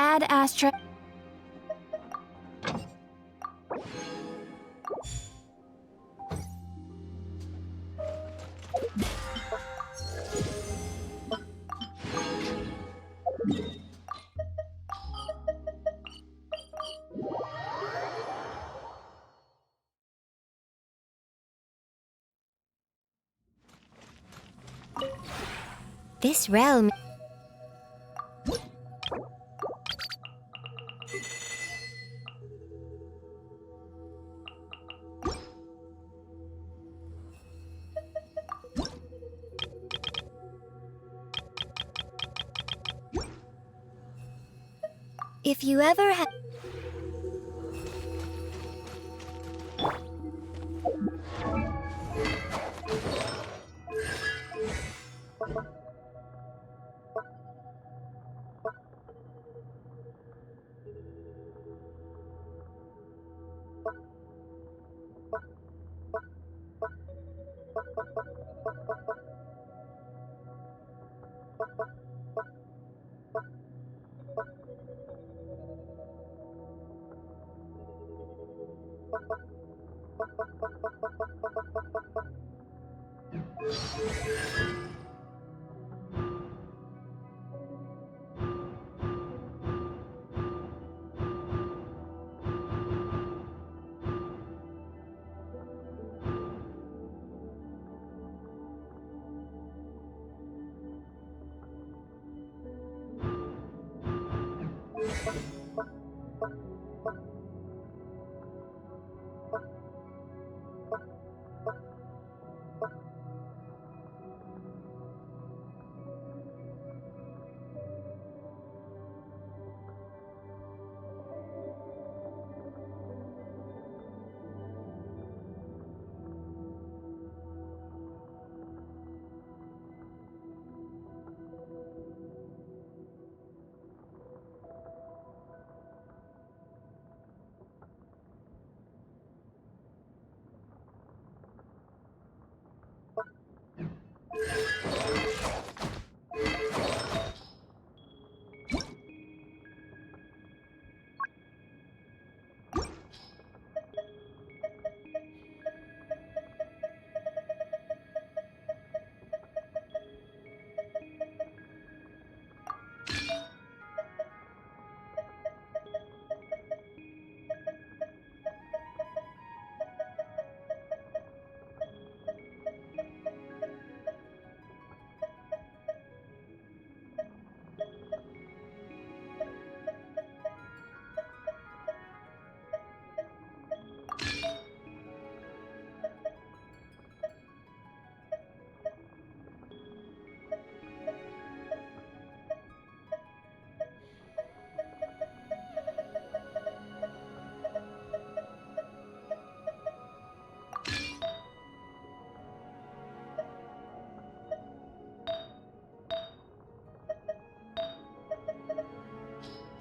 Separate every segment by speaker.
Speaker 1: bad Astra. This realm. If you ever have.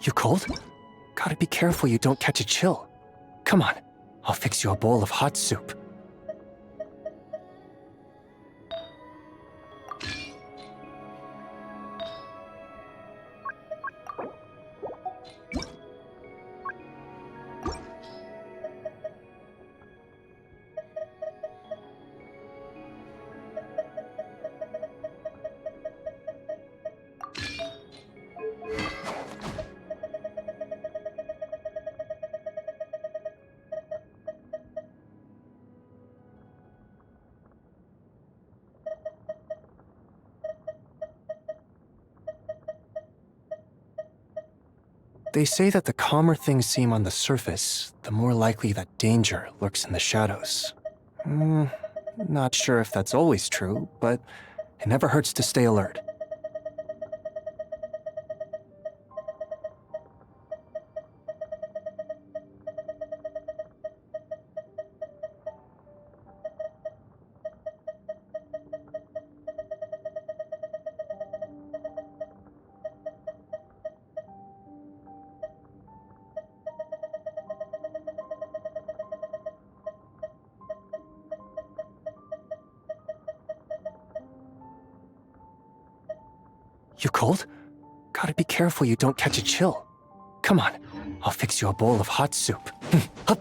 Speaker 2: You cold? Gotta be careful you don't catch a chill. Come on, I'll fix you a bowl of hot soup. They say that the calmer things seem on the surface, the more likely that danger lurks in the shadows. Not sure if that's always true, but it never hurts to stay alert. You cold? Gotta be careful you don't catch a chill. Come on, I'll fix you a bowl of hot soup. Hup.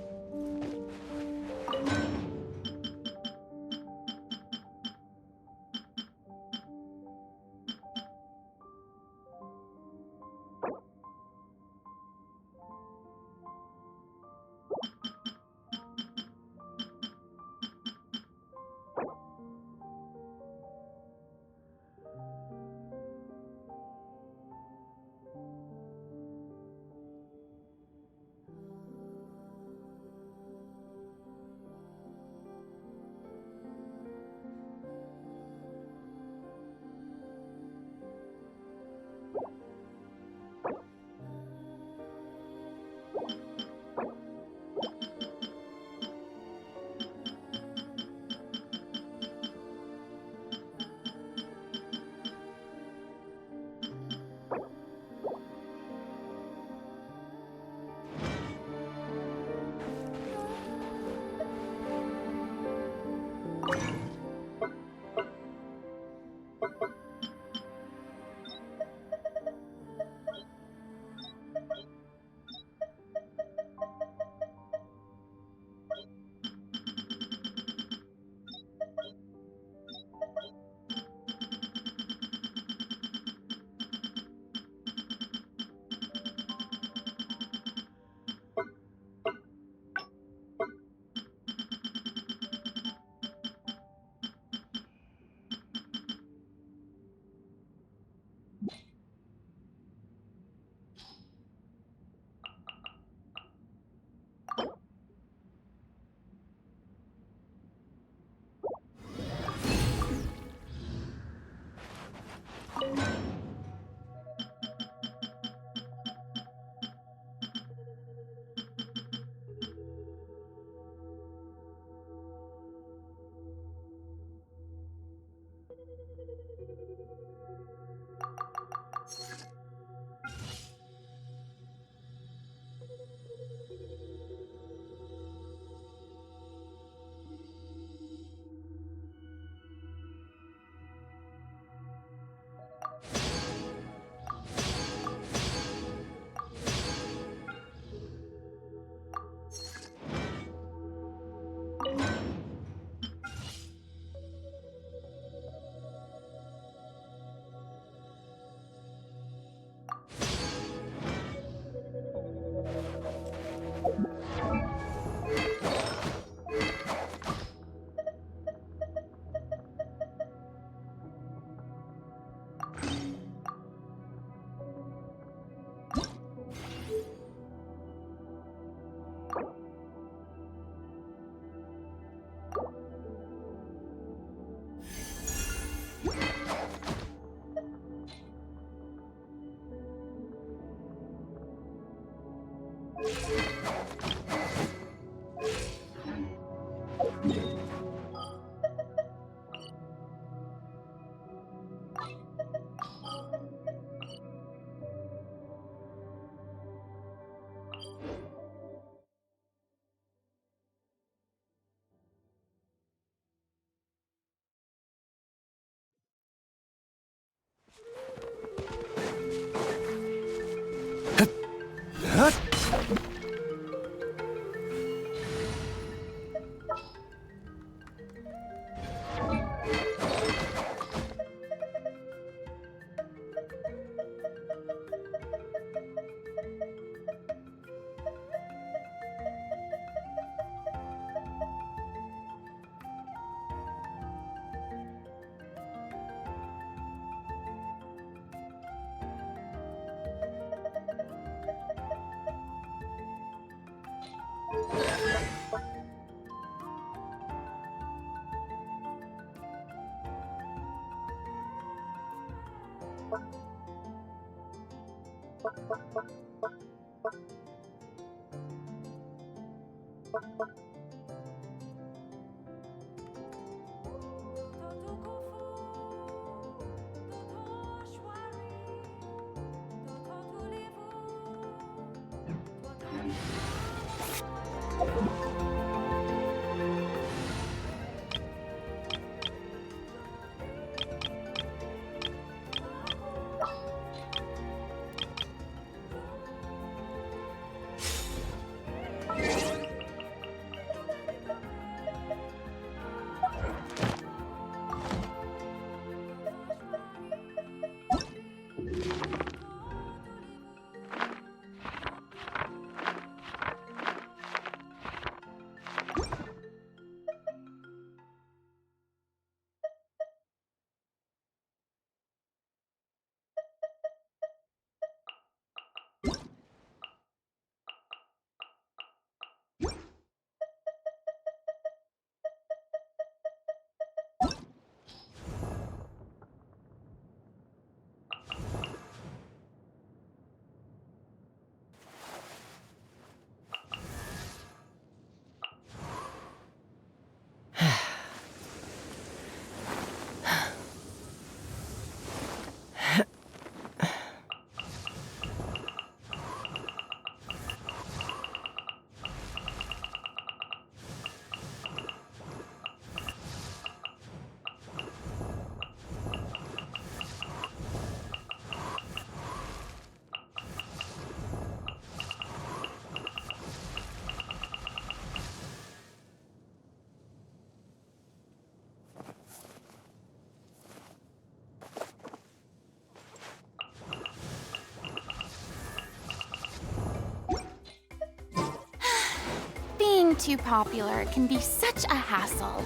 Speaker 3: too popular can be such a hassle.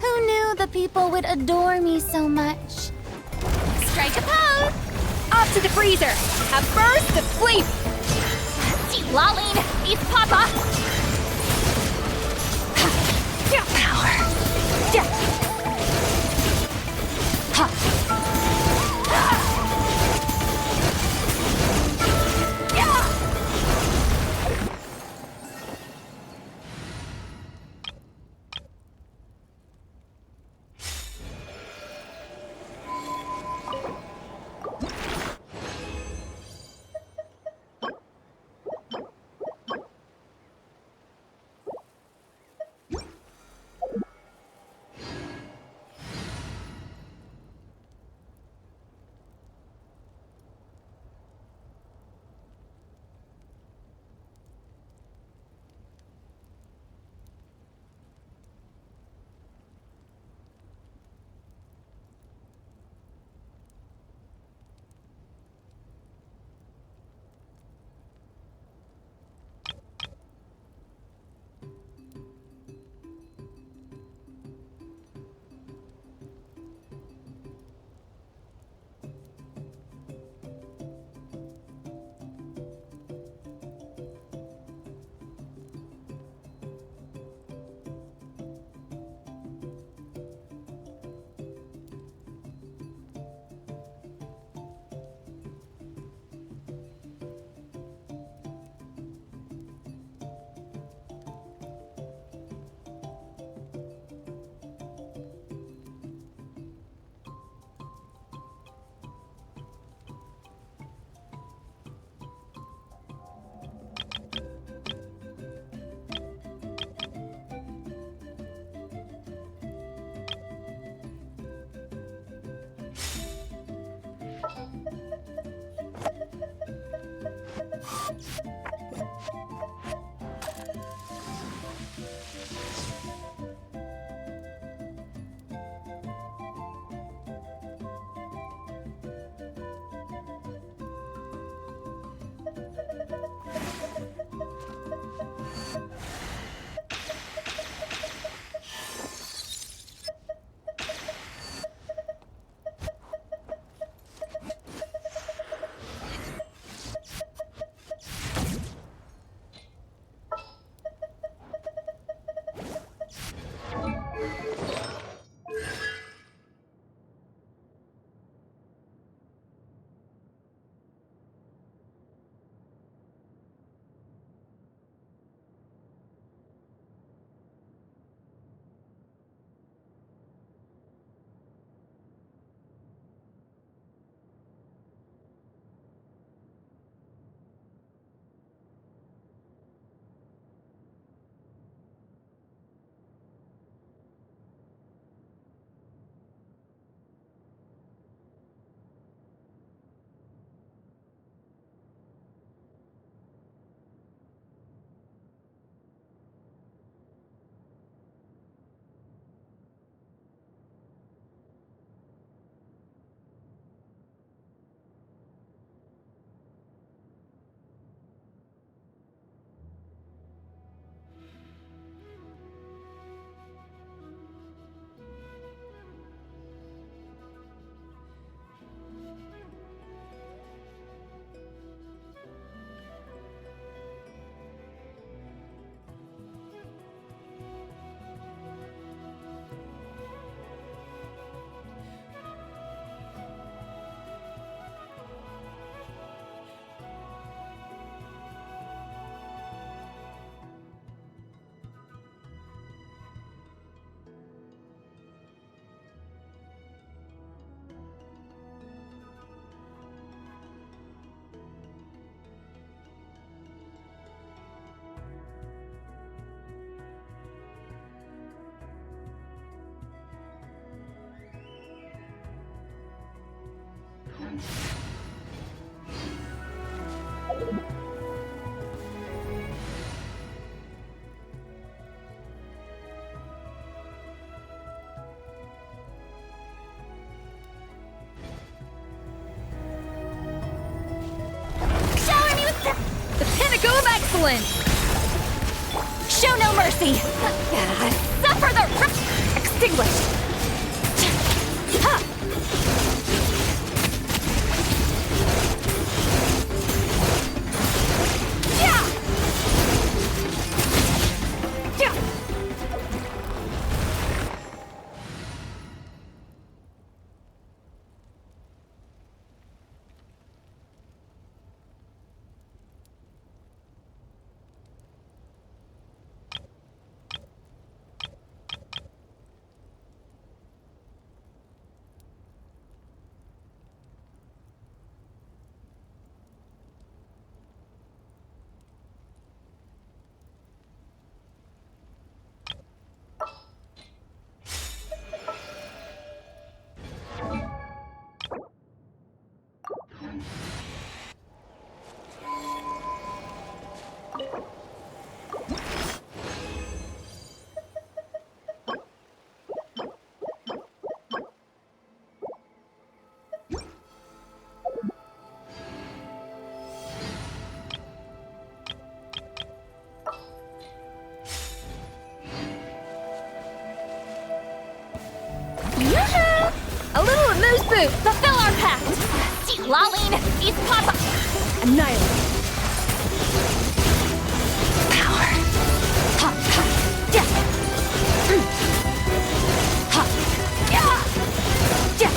Speaker 3: Who knew the people would adore me so much? Strike a pose!
Speaker 4: Off to the freezer! A burst of sleep!
Speaker 3: Lolling, eat Papa!
Speaker 4: Power! Excellent! Show no mercy! Suffer the extinguished! Ha! Yeah! Yeah! Yoo-hoo! A little amuse boost! Fulfill our pact! See, Laline, these papa... Annihilate! Power! Ha! Ha! Yeah! Ha! Yeah! Yeah!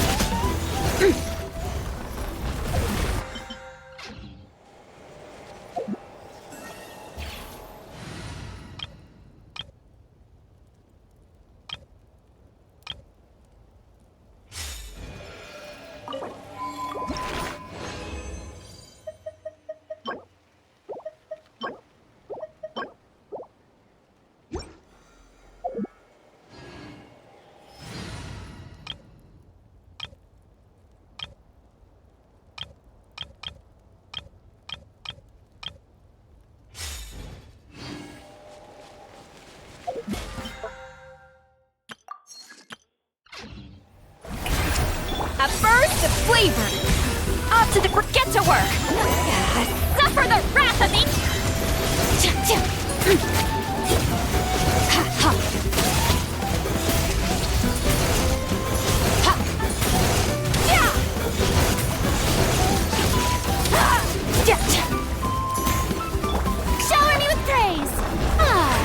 Speaker 4: A burst of flavor! Off to the get to work! Suffer the wrath of the... Ha, ha. Ha. Yeah. Ah. Yeah.
Speaker 3: Shower me with praise! Ah!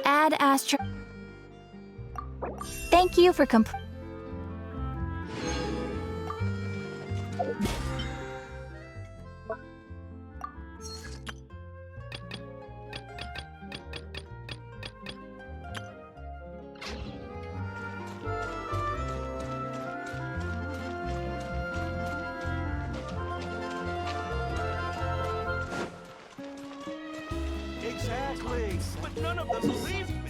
Speaker 4: Add Astro... Thank you for
Speaker 5: None of them believed me.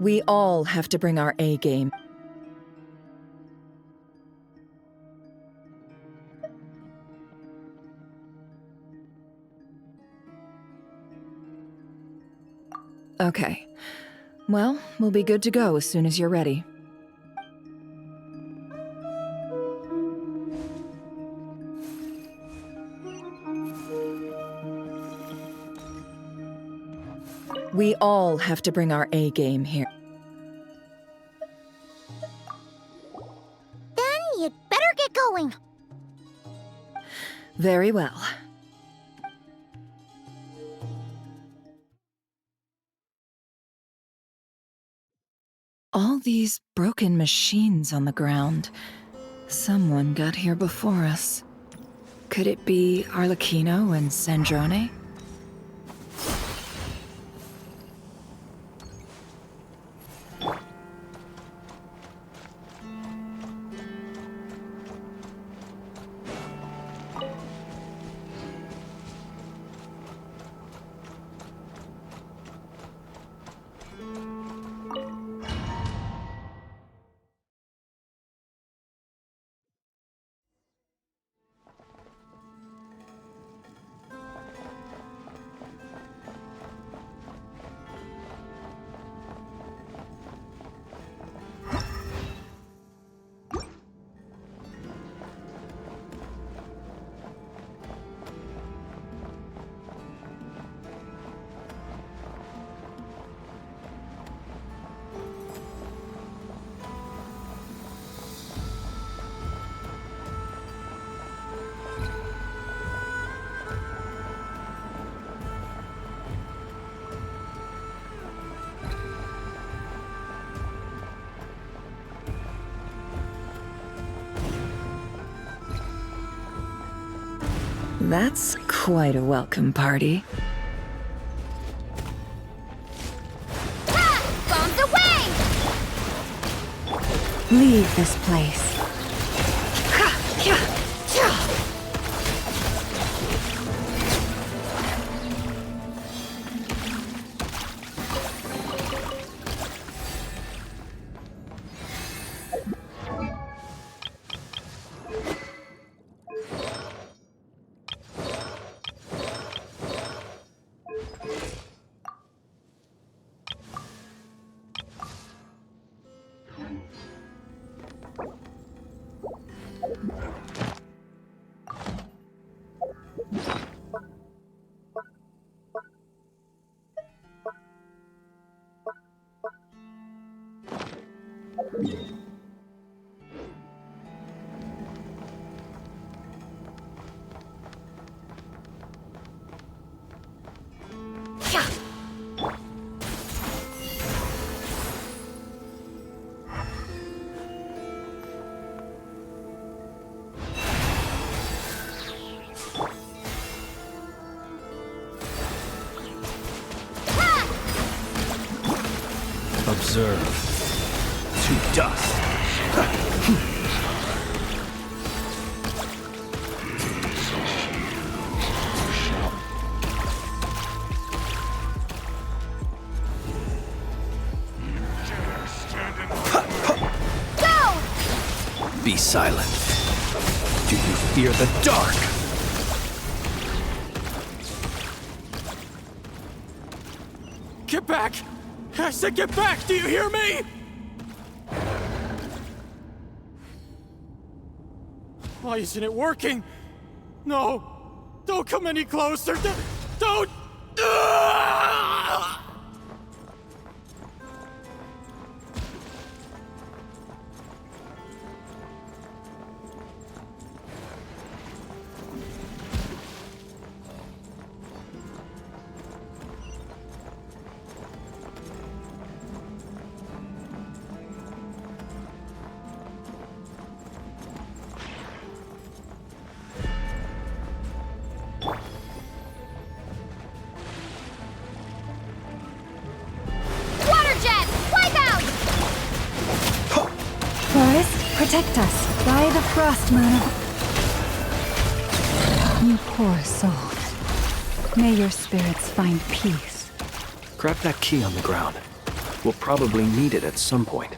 Speaker 5: We all have to bring our A game. Okay. Well, we'll be good to go as soon as you're ready. We all have to bring our A game here.
Speaker 3: Then you'd better get going.
Speaker 5: Very well. All these broken machines on the ground. Someone got here before us. Could it be Arlecchino and Sandrone? That's quite a welcome party.
Speaker 3: Ha! Bombs away!
Speaker 1: Leave this place.
Speaker 6: Observe. To dust.
Speaker 3: Go!
Speaker 6: Be silent. Do you fear the dark?
Speaker 7: Get back! I said get back! Do you hear me? Why isn't it working? No! Don't come any closer! Don't! Ah!
Speaker 1: Protect us by the frost moon of... You poor souls. May your spirits find peace.
Speaker 6: Grab that key on the ground. We'll probably need it at some point.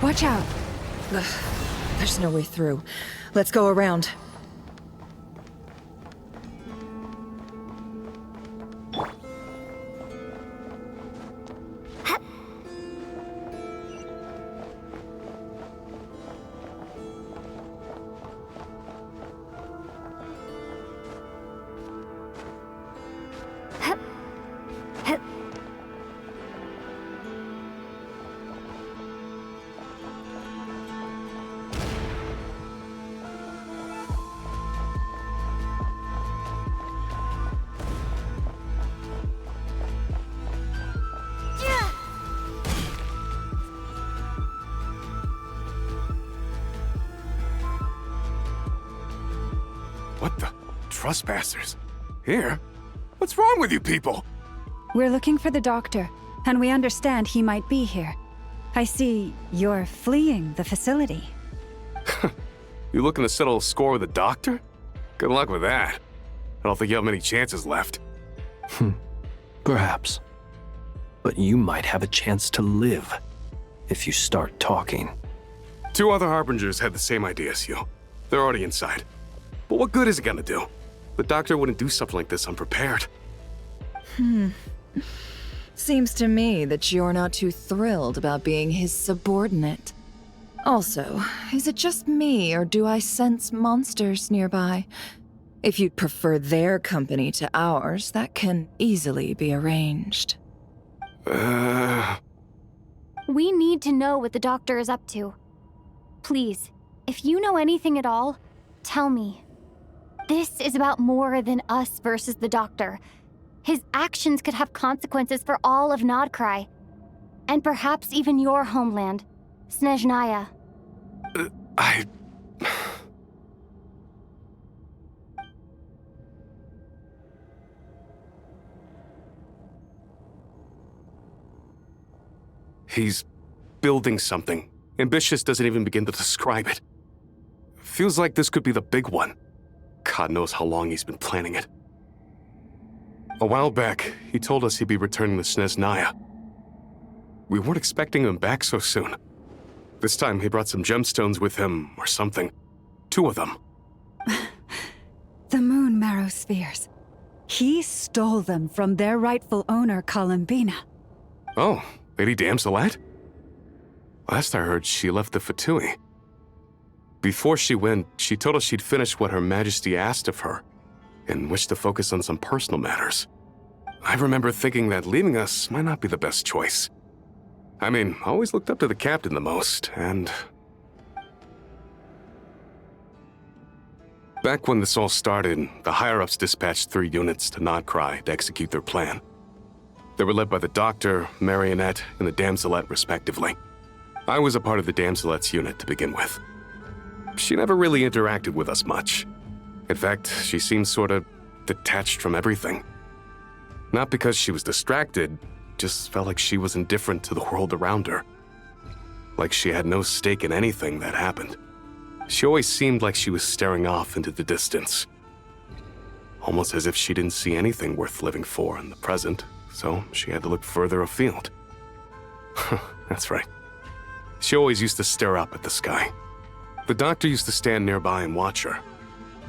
Speaker 1: Watch out.
Speaker 5: Ugh, there's no way through. Let's go around.
Speaker 8: What the? Trespassers? Here? What's wrong with you people?
Speaker 1: We're looking for the doctor, and we understand he might be here. I see you're fleeing the facility.
Speaker 8: You looking to settle a score with the doctor? Good luck with that. I don't think you have many chances left.
Speaker 6: Perhaps. But you might have a chance to live if you start talking.
Speaker 8: 2 other Harbingers had the same idea as you. They're already inside. But what good is it gonna do? The doctor wouldn't do something like this unprepared.
Speaker 5: Seems to me that you're not too thrilled about being his subordinate. Also, is it just me, or do I sense monsters nearby? If you'd prefer their company to ours, that can easily be arranged.
Speaker 3: We need to know what the doctor is up to. Please, if you know anything at all, tell me. This is about more than us versus the doctor. His actions could have consequences for all of Nodcry. And perhaps even your homeland, Snezhnaya.
Speaker 8: He's building something. Ambitious doesn't even begin to describe it. Feels like this could be the big one. God knows how long he's been planning it. A while back, he told us he'd be returning to Snezhnaya. We weren't expecting him back so soon. This time he brought some gemstones with him, or something. 2 of them.
Speaker 1: The moon marrow spheres. He stole them from their rightful owner, Columbina.
Speaker 8: Oh, Lady Damselite? Last I heard, she left the Fatui. Before she went, she told us she'd finished what Her Majesty asked of her, and wished to focus on some personal matters. I remember thinking that leaving us might not be the best choice. I mean, I always looked up to the captain the most, and... Back when this all started, the higher-ups dispatched 3 units to Nodcry to execute their plan. They were led by the Doctor, Marionette, and the Damselette, respectively. I was a part of the Damselette's unit to begin with. She never really interacted with us much. In fact, she seemed sort of detached from everything. Not because she was distracted, just felt like she was indifferent to the world around her. Like she had no stake in anything that happened. She always seemed like she was staring off into the distance. Almost as if she didn't see anything worth living for in the present, so she had to look further afield. That's right. She always used to stare up at the sky. The Doctor used to stand nearby and watch her.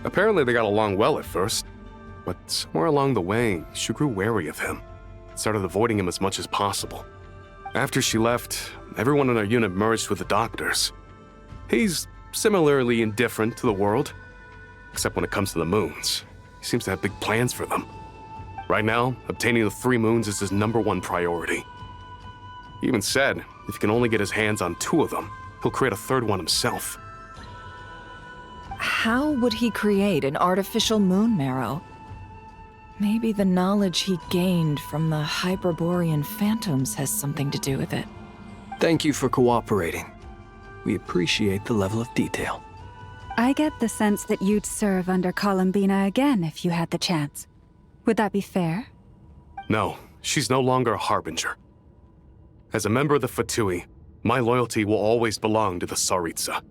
Speaker 8: Apparently they got along well at first, but somewhere along the way, she grew wary of him, started avoiding him as much as possible. After she left, everyone in our unit merged with the Doctor's. He's similarly indifferent to the world, except when it comes to the moons. He seems to have big plans for them. Right now, obtaining the 3 moons is his #1 priority. He even said if he can only get his hands on 2 of them, he'll create a 3rd one himself.
Speaker 5: How would he create an artificial moon marrow? Maybe the knowledge he gained from the Hyperborean phantoms has something to do with it.
Speaker 6: Thank you for cooperating. We appreciate the level of detail.
Speaker 1: I get the sense that you'd serve under Columbina again if you had the chance. Would that be fair?
Speaker 8: No, she's no longer a harbinger. As a member of the Fatui, my loyalty will always belong to the Tsaritsa.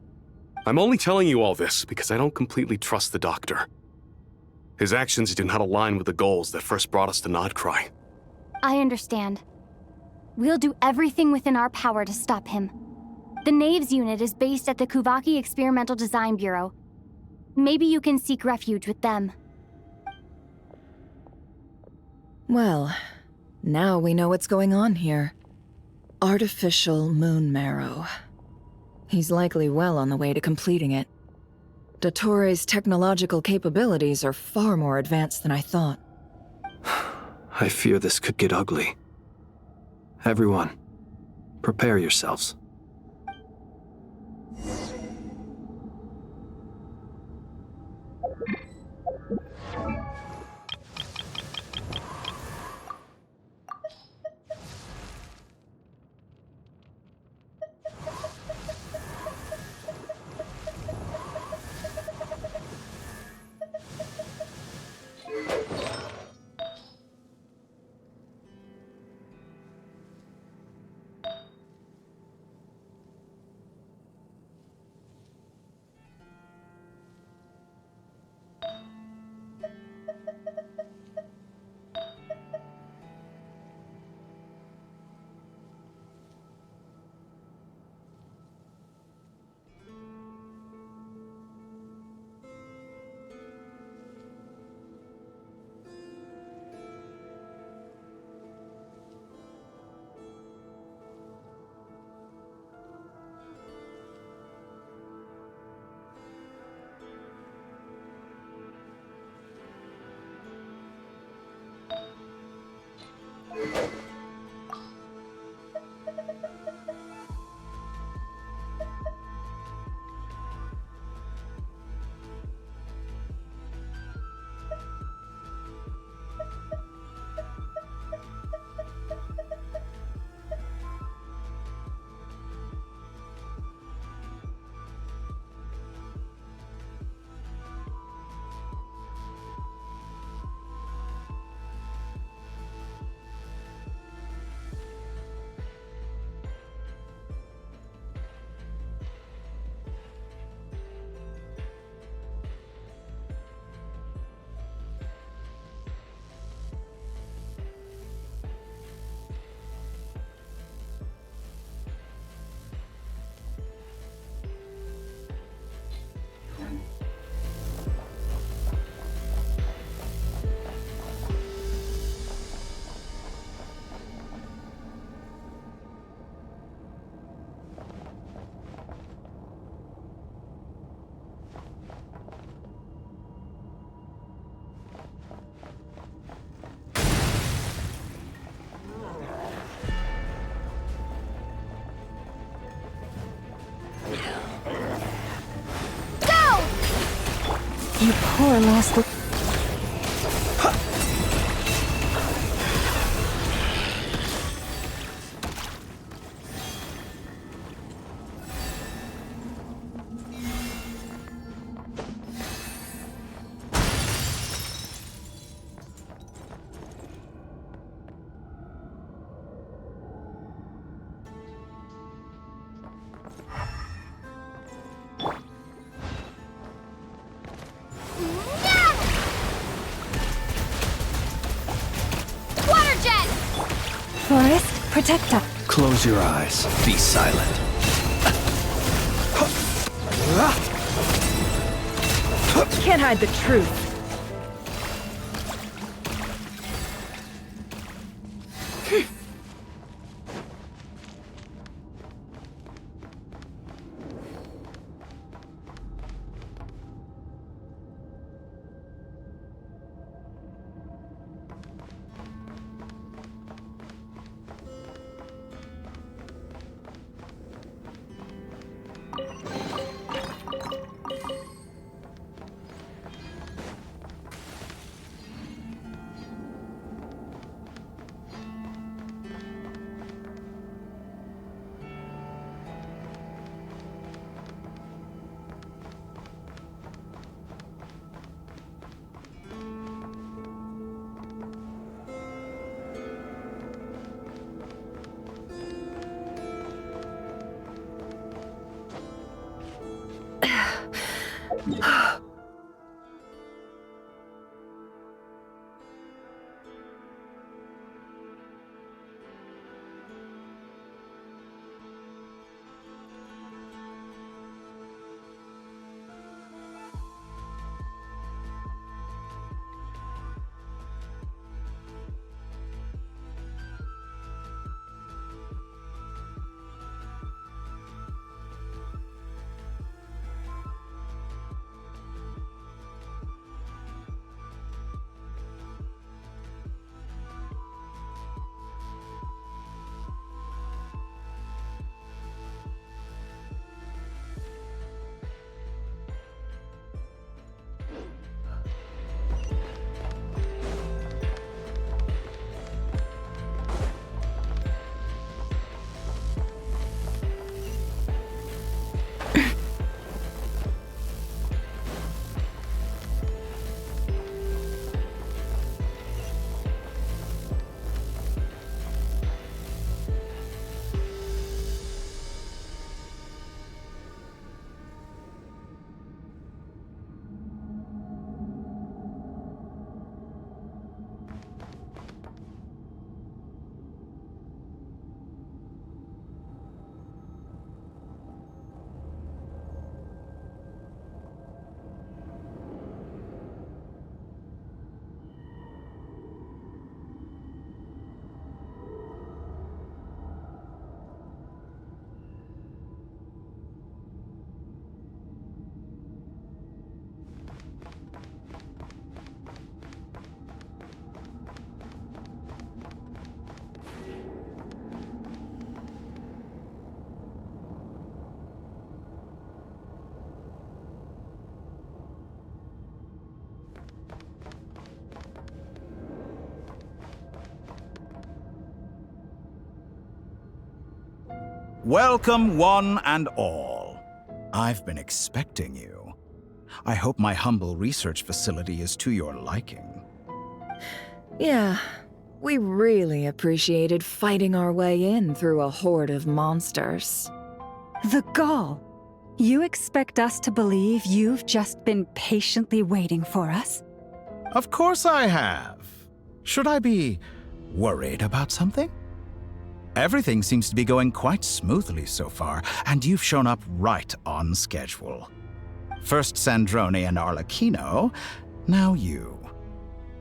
Speaker 8: I'm only telling you all this because I don't completely trust the Doctor. His actions do not align with the goals that first brought us to Nodcry.
Speaker 3: I understand. We'll do everything within our power to stop him. The Knaves unit is based at the Kuvaki Experimental Design Bureau. Maybe you can seek refuge with them.
Speaker 5: Well, now we know what's going on here. Artificial moon marrow. He's likely well on the way to completing it. Dottore's technological capabilities are far more advanced than I thought.
Speaker 6: I fear this could get ugly. Everyone, prepare yourselves.
Speaker 1: You poor lost... Forest, protect us.
Speaker 6: Close your eyes. Be silent.
Speaker 5: Can't hide the truth.
Speaker 9: Welcome, one and all. I've been expecting you. I hope my humble research facility is to your liking.
Speaker 5: Yeah, we really appreciated fighting our way in through a horde of monsters.
Speaker 1: The gall! You expect us to believe you've just been patiently waiting for us?
Speaker 9: Of course I have. Should I be worried about something? Everything seems to be going quite smoothly so far, and you've shown up right on schedule. First Sandrone and Arlecchino, now you.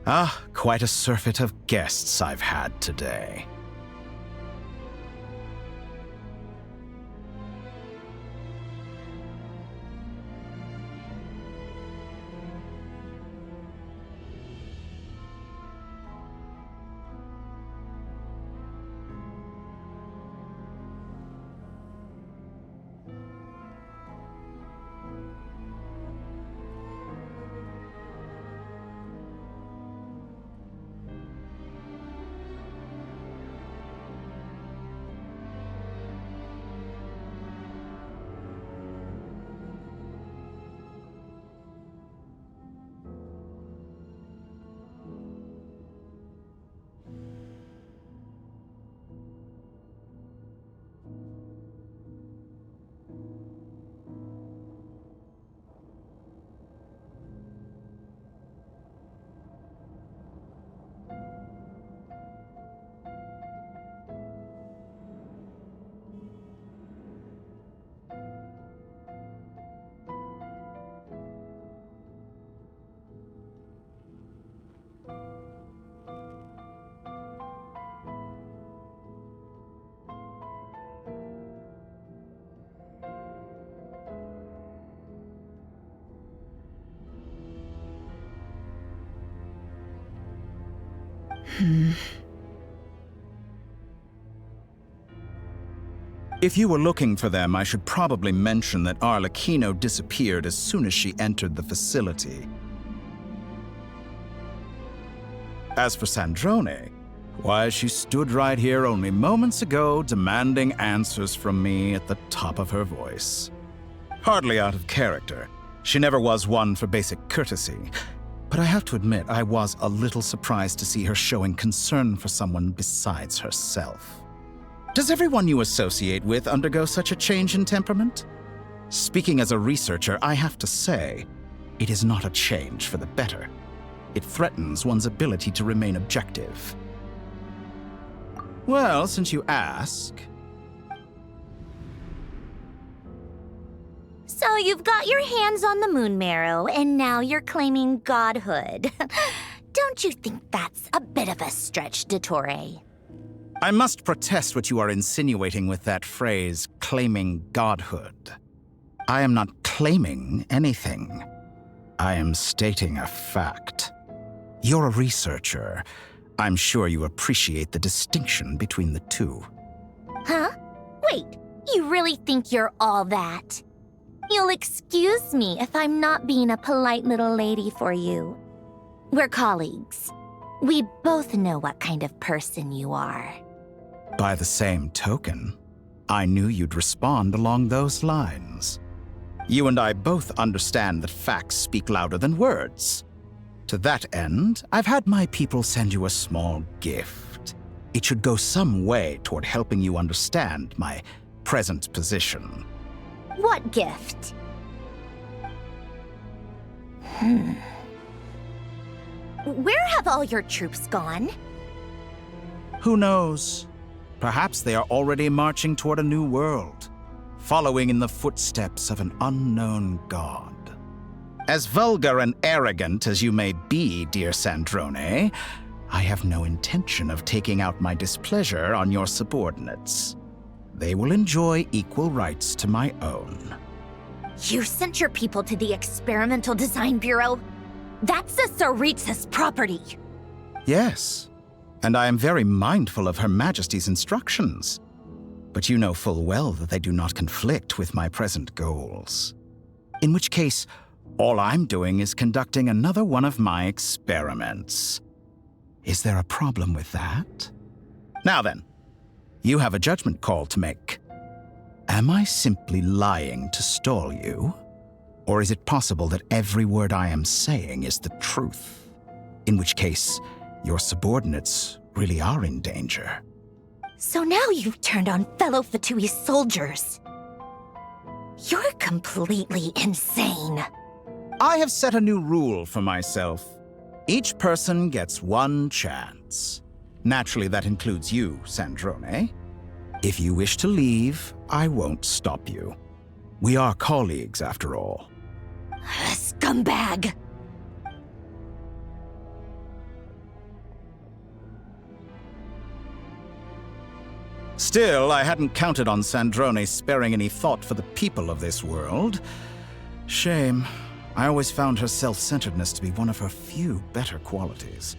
Speaker 9: Ah, quite a surfeit of guests I've had today. If you were looking for them, I should probably mention that Arlecchino disappeared as soon as she entered the facility. As for Sandrone, why, she stood right here only moments ago demanding answers from me at the top of her voice. Hardly out of character. She never was one for basic courtesy. But I have to admit, I was a little surprised to see her showing concern for someone besides herself. Does everyone you associate with undergo such a change in temperament? Speaking as a researcher, I have to say, it is not a change for the better. It threatens one's ability to remain objective. Well, since you ask...
Speaker 10: So you've got your hands on the moon marrow, and now you're claiming godhood. Don't you think that's a bit of a stretch, Dottore?
Speaker 9: I must protest what you are insinuating with that phrase, claiming godhood. I am not claiming anything. I am stating a fact. You're a researcher. I'm sure you appreciate the distinction between the two.
Speaker 10: Huh? Wait, you really think you're all that? You'll excuse me if I'm not being a polite little lady for you. We're colleagues. We both know what kind of person you are.
Speaker 9: By the same token, I knew you'd respond along those lines. You and I both understand that facts speak louder than words. To that end, I've had my people send you a small gift. It should go some way toward helping you understand my present position.
Speaker 10: What gift? Where have all your troops gone?
Speaker 9: Who knows? Perhaps they are already marching toward a new world, following in the footsteps of an unknown god. As vulgar and arrogant as you may be, dear Sandrone, I have no intention of taking out my displeasure on your subordinates. They will enjoy equal rights to my own.
Speaker 10: You sent your people to the Experimental Design Bureau? That's the Tsaritsa's property.
Speaker 9: Yes, and I am very mindful of Her Majesty's instructions. But you know full well that they do not conflict with my present goals. In which case, all I'm doing is conducting another one of my experiments. Is there a problem with that? Now then, you have a judgment call to make. Am I simply lying to stall you? Or is it possible that every word I am saying is the truth? In which case, your subordinates really are in danger.
Speaker 10: So now you've turned on fellow Fatui soldiers. You're completely insane.
Speaker 9: I have set a new rule for myself. Each person gets one chance. Naturally, that includes you, Sandrone. If you wish to leave, I won't stop you. We are colleagues, after all.
Speaker 10: Scumbag!
Speaker 9: Still, I hadn't counted on Sandrone sparing any thought for the people of this world. Shame. I always found her self-centeredness to be one of her few better qualities.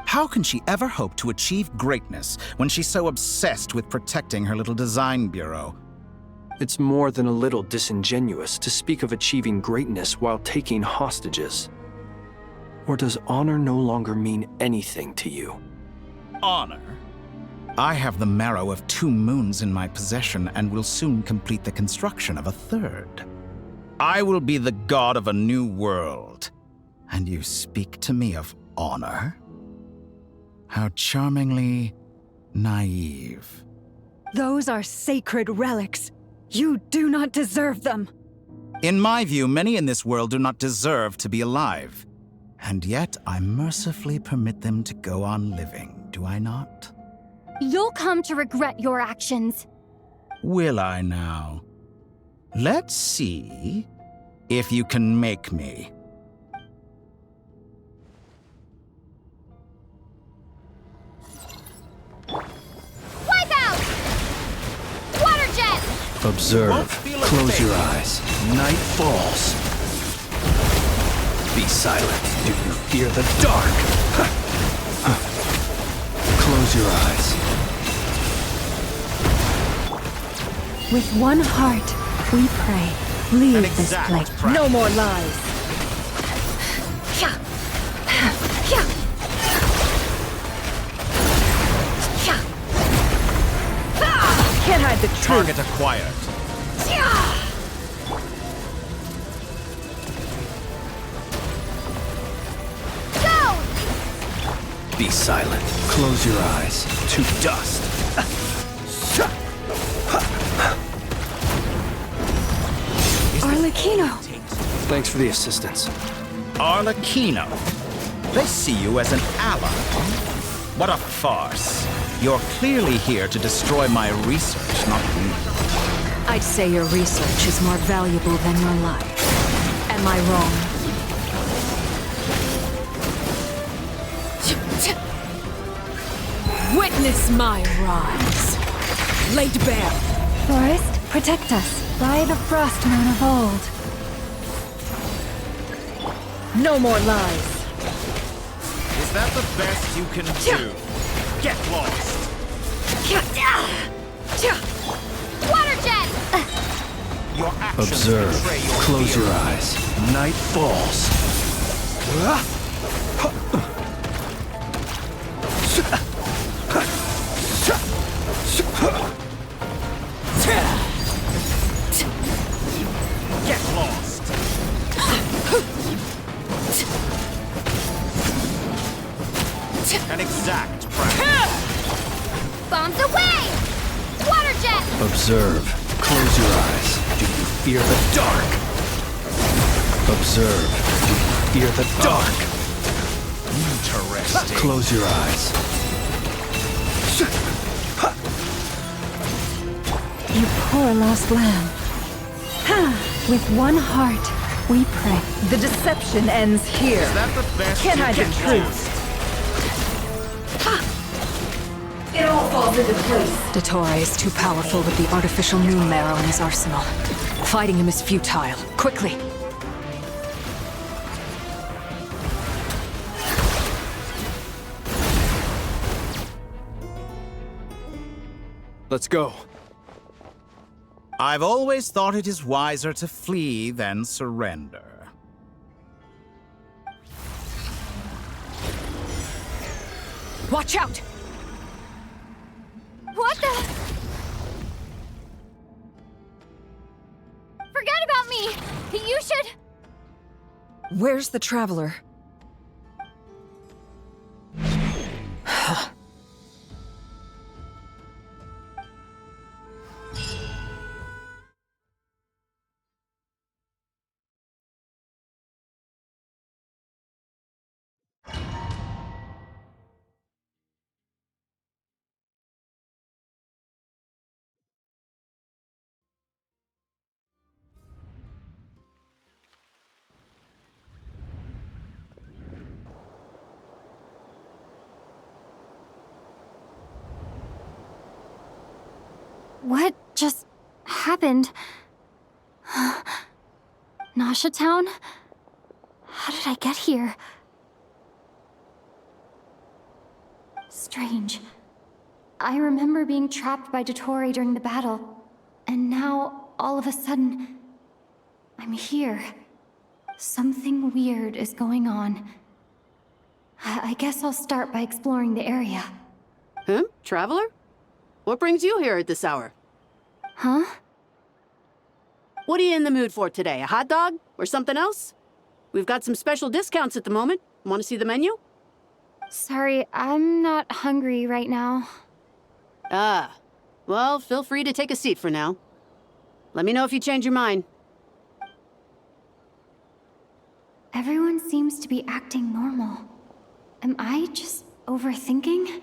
Speaker 9: How can she ever hope to achieve greatness when she's so obsessed with protecting her little design bureau?
Speaker 6: It's more than a little disingenuous to speak of achieving greatness while taking hostages. Or does honor no longer mean anything to you?
Speaker 9: Honor? I have the marrow of 2 moons in my possession and will soon complete the construction of a 3rd. I will be the god of a new world. And you speak to me of honor? How charmingly naive.
Speaker 1: Those are sacred relics. You do not deserve them.
Speaker 9: In my view, many in this world do not deserve to be alive. And yet, I mercifully permit them to go on living, do I not?
Speaker 3: You'll come to regret your actions.
Speaker 9: Will I now? Let's see if you can make me.
Speaker 4: Wipeout! Water jet!
Speaker 6: Observe. Close your eyes. Night falls. Be silent. Do you fear the dark? Close your eyes.
Speaker 1: With one heart, we pray. Leave this place.
Speaker 5: No more lies. Can't hide the truth.
Speaker 9: Target acquired.
Speaker 6: Be silent. Close your eyes. To dust.
Speaker 1: Arlecchino!
Speaker 6: Thanks for the assistance.
Speaker 9: Arlecchino. They see you as an ally. What a farce. You're clearly here to destroy my research, not me.
Speaker 5: I'd say your research is more valuable than your life. Am I wrong?
Speaker 4: Witness my rise. Laid bare.
Speaker 1: Forest, protect us by the frost moon of old.
Speaker 4: No more lies.
Speaker 9: Is that the best you can do? Get lost.
Speaker 3: Water jet!
Speaker 9: Your actions
Speaker 6: Observe.
Speaker 9: betray your
Speaker 6: Close
Speaker 9: fear.
Speaker 6: your eyes. Night falls.
Speaker 9: Get lost. An exact practice.
Speaker 3: Bombs away! Water jet!
Speaker 6: Observe. Close your eyes. Do you fear the dark? Observe. Do you fear the dark?
Speaker 9: Interesting.
Speaker 6: Close your eyes.
Speaker 1: You poor lost lamb. With one heart, we pray.
Speaker 5: The deception ends here.
Speaker 9: Is that the best
Speaker 5: Can
Speaker 9: you
Speaker 5: I
Speaker 9: can
Speaker 5: the
Speaker 9: do?
Speaker 5: truth? It all falls into place. Dottore is too powerful with the artificial moon marrow in his arsenal. Fighting him is futile. Quickly!
Speaker 6: Let's go.
Speaker 9: I've always thought it is wiser to flee than surrender.
Speaker 4: Watch out!
Speaker 3: What the? Forget about me! You should...
Speaker 5: Where's the Traveler?
Speaker 3: What just happened? Nasha Town? How did I get here? Strange. I remember being trapped by Dottore during the battle, and now, all of a sudden, I'm here. Something weird is going on. I guess I'll start by exploring the area.
Speaker 11: Huh? Traveler? What brings you here at this hour?
Speaker 3: Huh?
Speaker 11: What are you in the mood for today? A hot dog? Or something else? We've got some special discounts at the moment. Want to see the menu?
Speaker 3: Sorry, I'm not hungry right now.
Speaker 11: Ah. Well, feel free to take a seat for now. Let me know if you change your mind.
Speaker 3: Everyone seems to be acting normal. Am I just overthinking?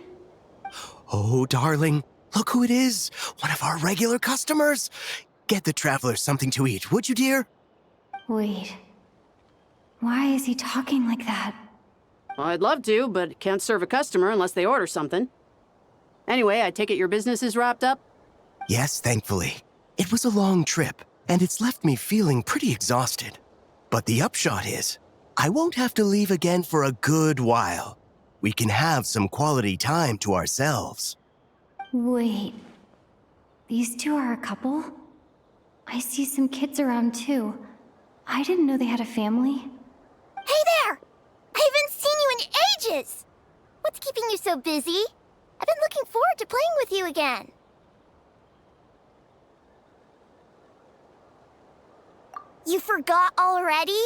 Speaker 12: Oh, darling, look who it is. One of our regular customers. Get the traveler something to eat, would you, dear?
Speaker 3: Wait. Why is he talking like that?
Speaker 11: Well, I'd love to, but can't serve a customer unless they order something. Anyway, I take it your business is wrapped up?
Speaker 12: Yes, thankfully. It was a long trip, and it's left me feeling pretty exhausted. But the upshot is, I won't have to leave again for a good while. We can have some quality time to ourselves.
Speaker 3: Wait. These two are a couple? I see some kids around too. I didn't know they had a family.
Speaker 10: Hey there! I haven't seen you in ages! What's keeping you so busy? I've been looking forward to playing with you again. You forgot already?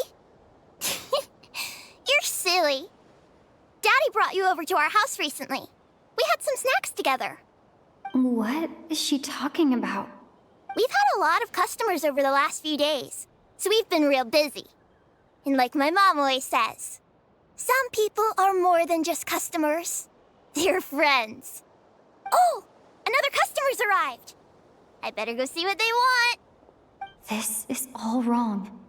Speaker 10: You're silly. Daddy brought you over to our house recently. We had some snacks together.
Speaker 3: What is she talking about?
Speaker 10: We've had a lot of customers over the last few days. so we've been real busy. And like my mom always says, some people are more than just customers. They're friends. Oh, another customer's arrived. I better go see what they want.
Speaker 3: This is all wrong.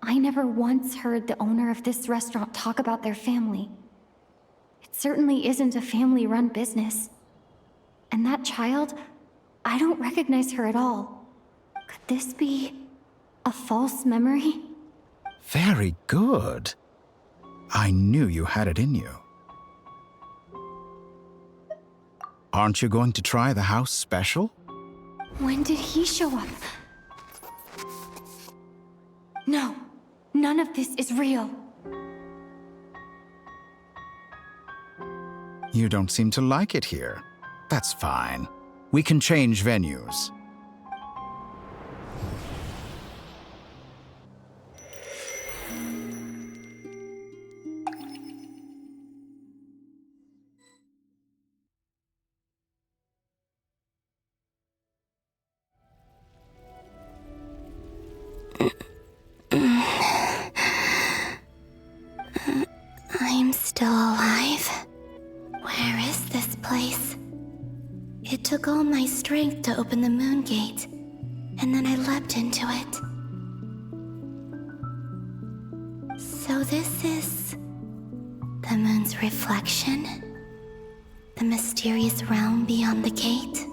Speaker 3: I never once heard the owner of this restaurant talk about their family. It certainly isn't a family-run business. And that child, I don't recognize her at all. Could this be a false memory?
Speaker 9: Very good. I knew you had it in you. Aren't you going to try the house special?
Speaker 3: When did he show up? No, none of this is real.
Speaker 9: You don't seem to like it here. That's fine. We can change venues.
Speaker 10: I'm still alive. Where is this place? It took all my strength to open the moon gate, and then I leapt into it. So this is the moon's reflection? The mysterious realm beyond the gate?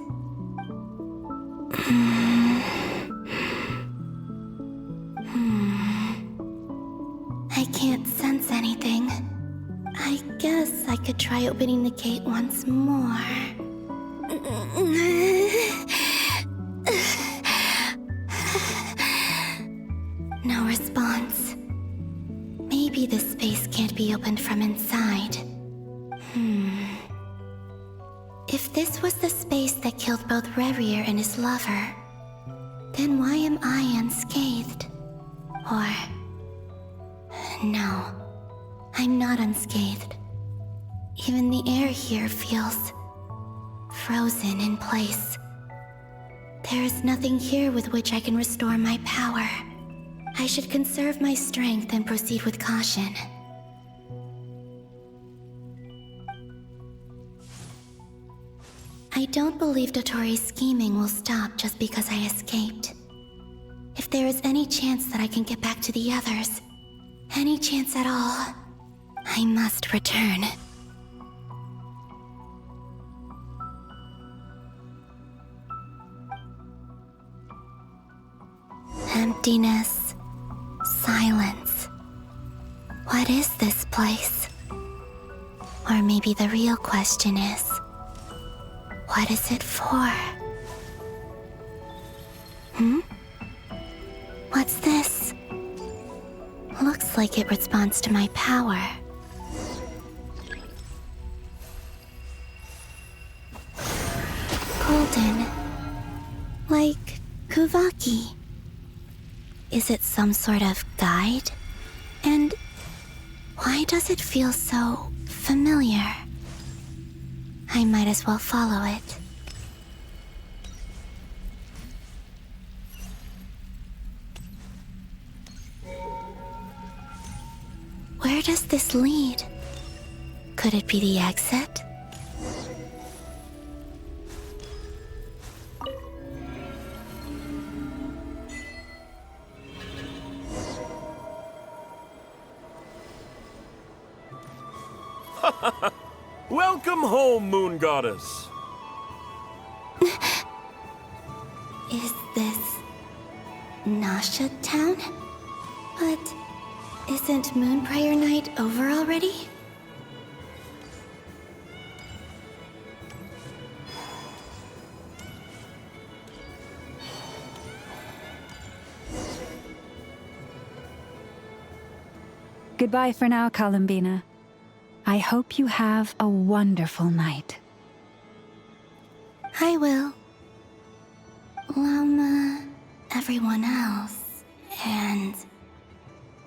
Speaker 10: I can't sense anything. I guess I could try opening the gate once more. No response. Maybe this space can't be opened from inside. If this was the space that killed both Revier and his lover, then why am I unscathed? Or... no, I'm not unscathed. Even the air here feels frozen in place. There is nothing here with which I can restore my power. I should conserve my strength and proceed with caution. I don't believe Dotori's scheming will stop just because I escaped. If there is any chance that I can get back to the others, any chance at all, I must return. Emptiness, silence. What is this place? Or maybe the real question is, what is it for? What's this? Looks like it responds to my power. Golden. Like Kuvaki. Is it some sort of guide? And why does it feel so familiar? I might as well follow it. Where does this lead? Could it be the exit?
Speaker 13: Welcome home, Moon Goddess.
Speaker 10: Is this Nasha Town? But isn't Moon Prayer Night over already?
Speaker 1: Goodbye for now, Columbina. I hope you have a wonderful night.
Speaker 10: I will. Lama, everyone else, and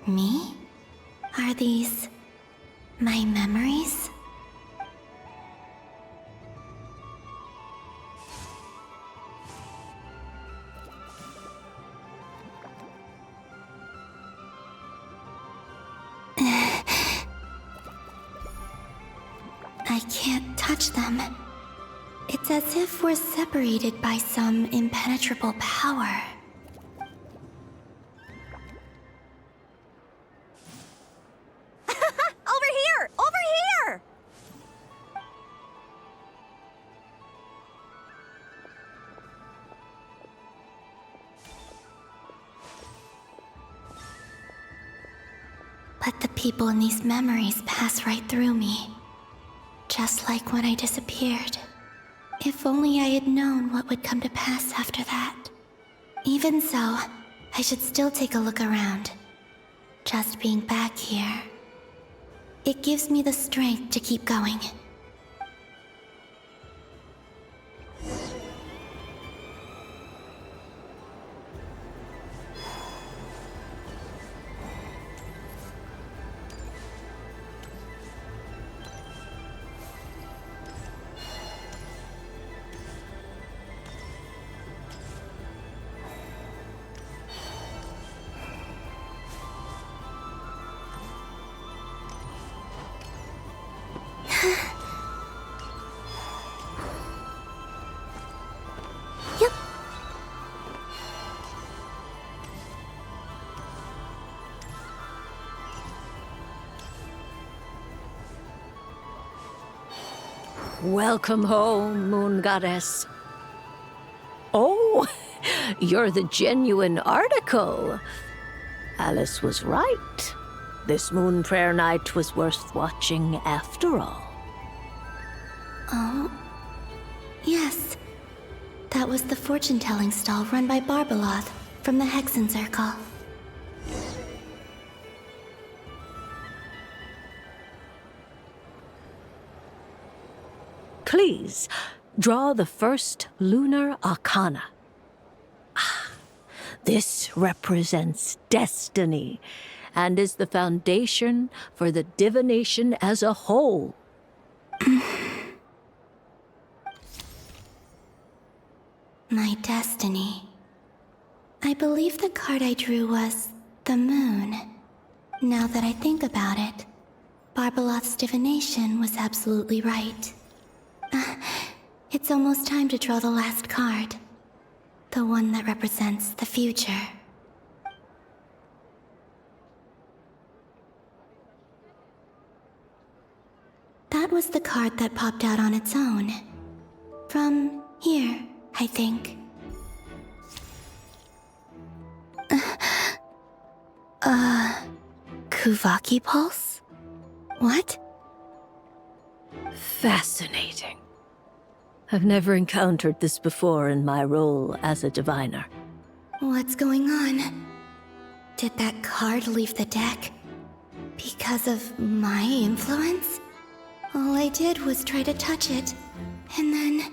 Speaker 10: me? Are these my memories? can't touch them. It's as if we're separated by some impenetrable power.
Speaker 4: Over here! Over here!
Speaker 10: But the people in these memories pass right through me. Just like when I disappeared. If only I had known what would come to pass after that. Even so, I should still take a look around. Just being back here. It gives me the strength to keep going. Yep.
Speaker 14: Welcome home, Moon Goddess. Oh, you're the genuine article. Alice was right. This moon prayer night was worth watching after all.
Speaker 10: Oh. Yes. That was the fortune-telling stall run by Barbeloth from the Hexen Circle.
Speaker 14: Please, draw the first lunar arcana. This represents destiny and is the foundation for the divination as a whole.
Speaker 10: My destiny. I believe the card I drew was the moon. Now that I think about it, Barbeloth's divination was absolutely right. It's almost time to draw the last card. The one that represents the future. That was the card that popped out on its own. From here, I think. Kuvaki Pulse? What?
Speaker 14: Fascinating. I've never encountered this before in my role as a diviner.
Speaker 10: What's going on? Did that card leave the deck? Because of my influence? All I did was try to touch it, and then...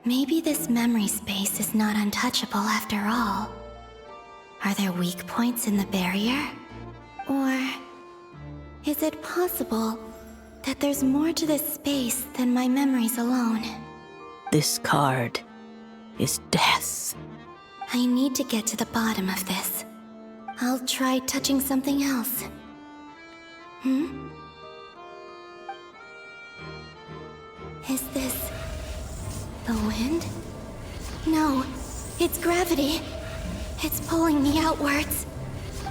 Speaker 10: Maybe this memory space is not untouchable after all. Are there weak points in the barrier? Or... is it possible that there's more to this space than my memories alone?
Speaker 14: This card is death.
Speaker 10: I need to get to the bottom of this. I'll try touching something else. Is this... the wind? No, it's gravity. It's pulling me outwards.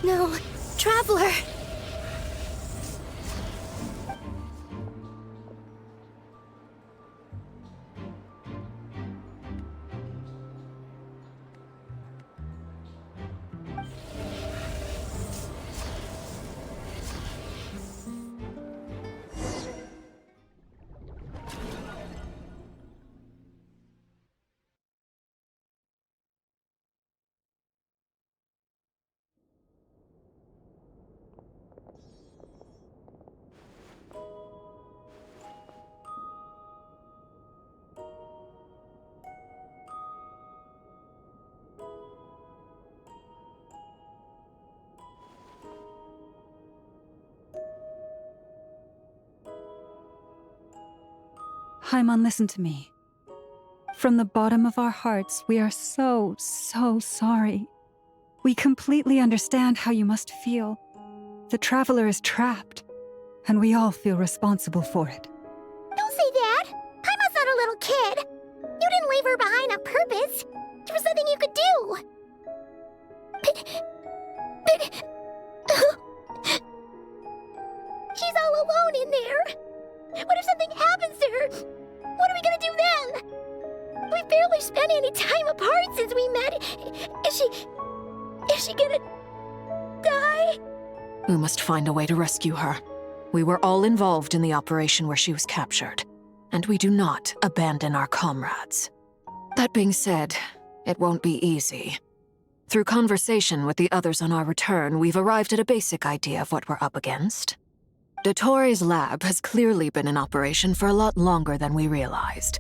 Speaker 10: No, Traveler!
Speaker 1: Haimon, listen to me. From the bottom of our hearts, we are so sorry. We completely understand how you must feel. The Traveler is trapped, and we all feel responsible for it.
Speaker 15: Don't say that! Paimon's not a little kid! You didn't leave her behind on purpose! There was nothing you could do! But... She's all alone in there! What if something happens to her? What are we gonna do then? We've barely spent any time apart since we met. Is she gonna die?
Speaker 16: We must find a way to rescue her. We were all involved in the operation where she was captured, and we do not abandon our comrades. That being said, it won't be easy. Through conversation with the others on our return, we've arrived at a basic idea of what we're up against. Dottore lab has clearly been in operation for a lot longer than we realized.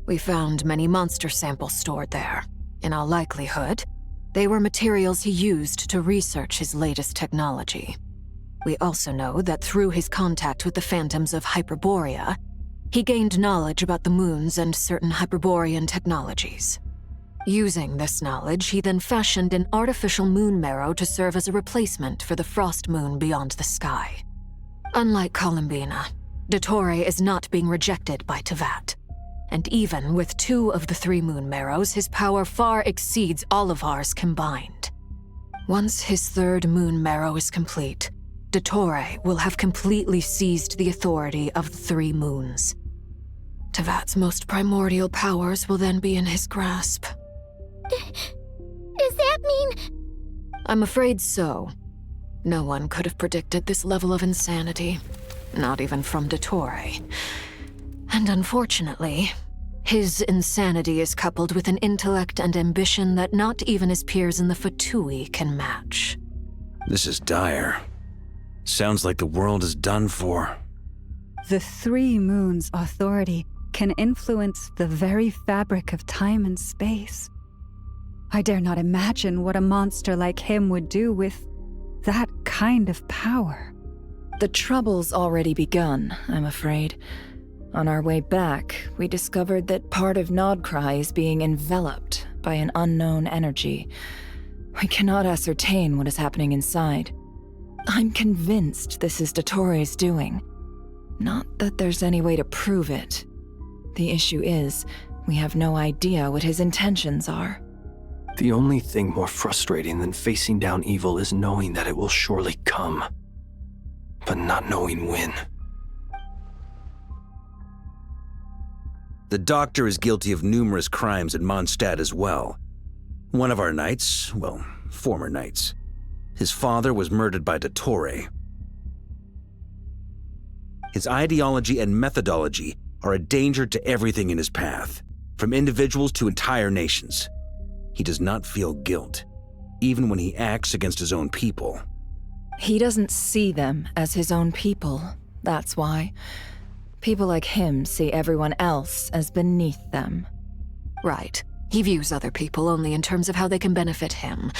Speaker 16: We found many monster samples stored there. In all likelihood, they were materials he used to research his latest technology. We also know that through his contact with the phantoms of Hyperborea, he gained knowledge about the moons and certain Hyperborean technologies. Using this knowledge, he then fashioned an artificial moon marrow to serve as a replacement for the frost moon beyond the sky. Unlike Columbina, Dottore is not being rejected by Tevat. And even with 2 of the 3 moon marrows, his power far exceeds all of ours combined. Once his 3rd moon marrow is complete, Dottore will have completely seized the authority of the 3 moons. Tevat's most primordial powers will then be in his grasp.
Speaker 15: Does that mean...
Speaker 16: I'm afraid so. No one could have predicted this level of insanity, not even from Dottore. And unfortunately, his insanity is coupled with an intellect and ambition that not even his peers in the Fatui can match.
Speaker 17: This is dire. Sounds like the world is done for.
Speaker 1: The 3 moons' authority can influence the very fabric of time and space. I dare not imagine what a monster like him would do with that kind of power.
Speaker 5: The trouble's already begun, I'm afraid. On our way back, we discovered that part of Nodcry is being enveloped by an unknown energy. We cannot ascertain what is happening inside. I'm convinced this is Dottore's doing. Not that there's any way to prove it. The issue is, we have no idea what his intentions are.
Speaker 6: The only thing more frustrating than facing down evil is knowing that it will surely come, but not knowing when.
Speaker 17: The Doctor is guilty of numerous crimes at Mondstadt as well. One of our knights, well, former knights, his father was murdered by Dottore. His ideology and methodology are a danger to everything in his path, from individuals to entire nations. He does not feel guilt, even when he acts against his own people.
Speaker 5: He doesn't see them as his own people, that's why. People like him see everyone else as beneath them.
Speaker 16: Right. He views other people only in terms of how they can benefit him.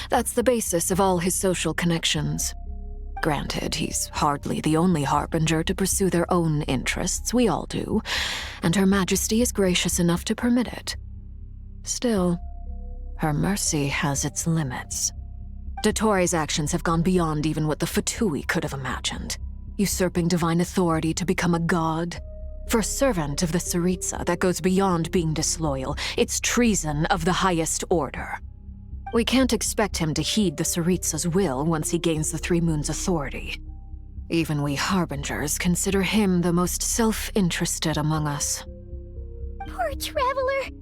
Speaker 16: That's the basis of all his social connections. Granted, he's hardly the only harbinger to pursue their own interests. We all do. And Her Majesty is gracious enough to permit it. Still, her mercy has its limits. Dottore's actions have gone beyond even what the Fatui could have imagined. Usurping divine authority to become a god. For a servant of the Tsaritsa, that goes beyond being disloyal. It's treason of the highest order. We can't expect him to heed the Tsaritsa's will once he gains the 3 moons' authority. Even we harbingers consider him the most self-interested among us.
Speaker 15: Poor Traveler.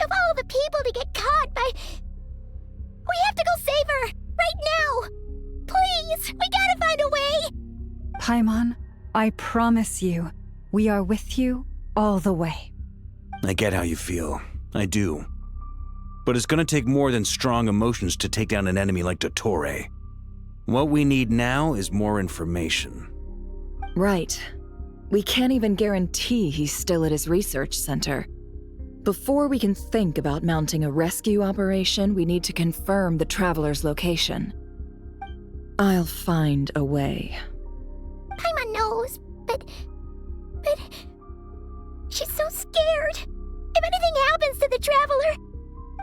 Speaker 15: Of all the people to get caught by... We have to go save her! Right now! Please! We gotta find a way!
Speaker 1: Paimon, I promise you, we are with you all the way.
Speaker 17: I get how you feel. I do. But it's gonna take more than strong emotions to take down an enemy like Dottore. What we need now is more information.
Speaker 5: Right. We can't even guarantee he's still at his research center. Before we can think about mounting a rescue operation, we need to confirm the Traveler's location. I'll find a way.
Speaker 15: Paimon knows, but... She's so scared. If anything happens to the Traveler...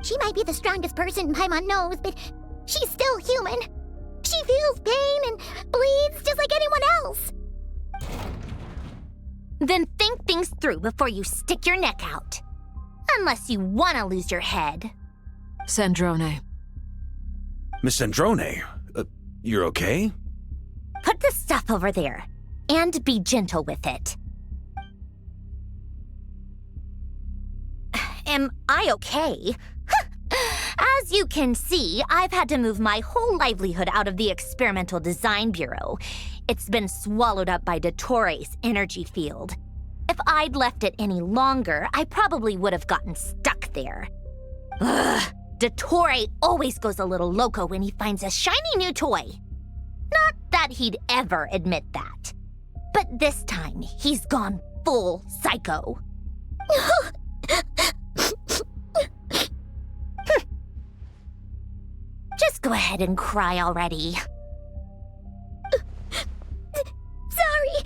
Speaker 15: She might be the strongest person Paimon knows, but she's still human. She feels pain and bleeds just like anyone else.
Speaker 10: Then think things through before you stick your neck out. Unless you want to lose your head.
Speaker 16: Sandrone.
Speaker 17: Miss Sandrone, you're okay?
Speaker 10: Put the stuff over there, and be gentle with it. Am I okay? As you can see, I've had to move my whole livelihood out of the Experimental Design Bureau. It's been swallowed up by Dottores' energy field. If I'd left it any longer, I probably would have gotten stuck there. Ugh, Dottore always goes a little loco when he finds a shiny new toy. Not that he'd ever admit that. But this time, he's gone full psycho. Just go ahead and cry already.
Speaker 15: Sorry.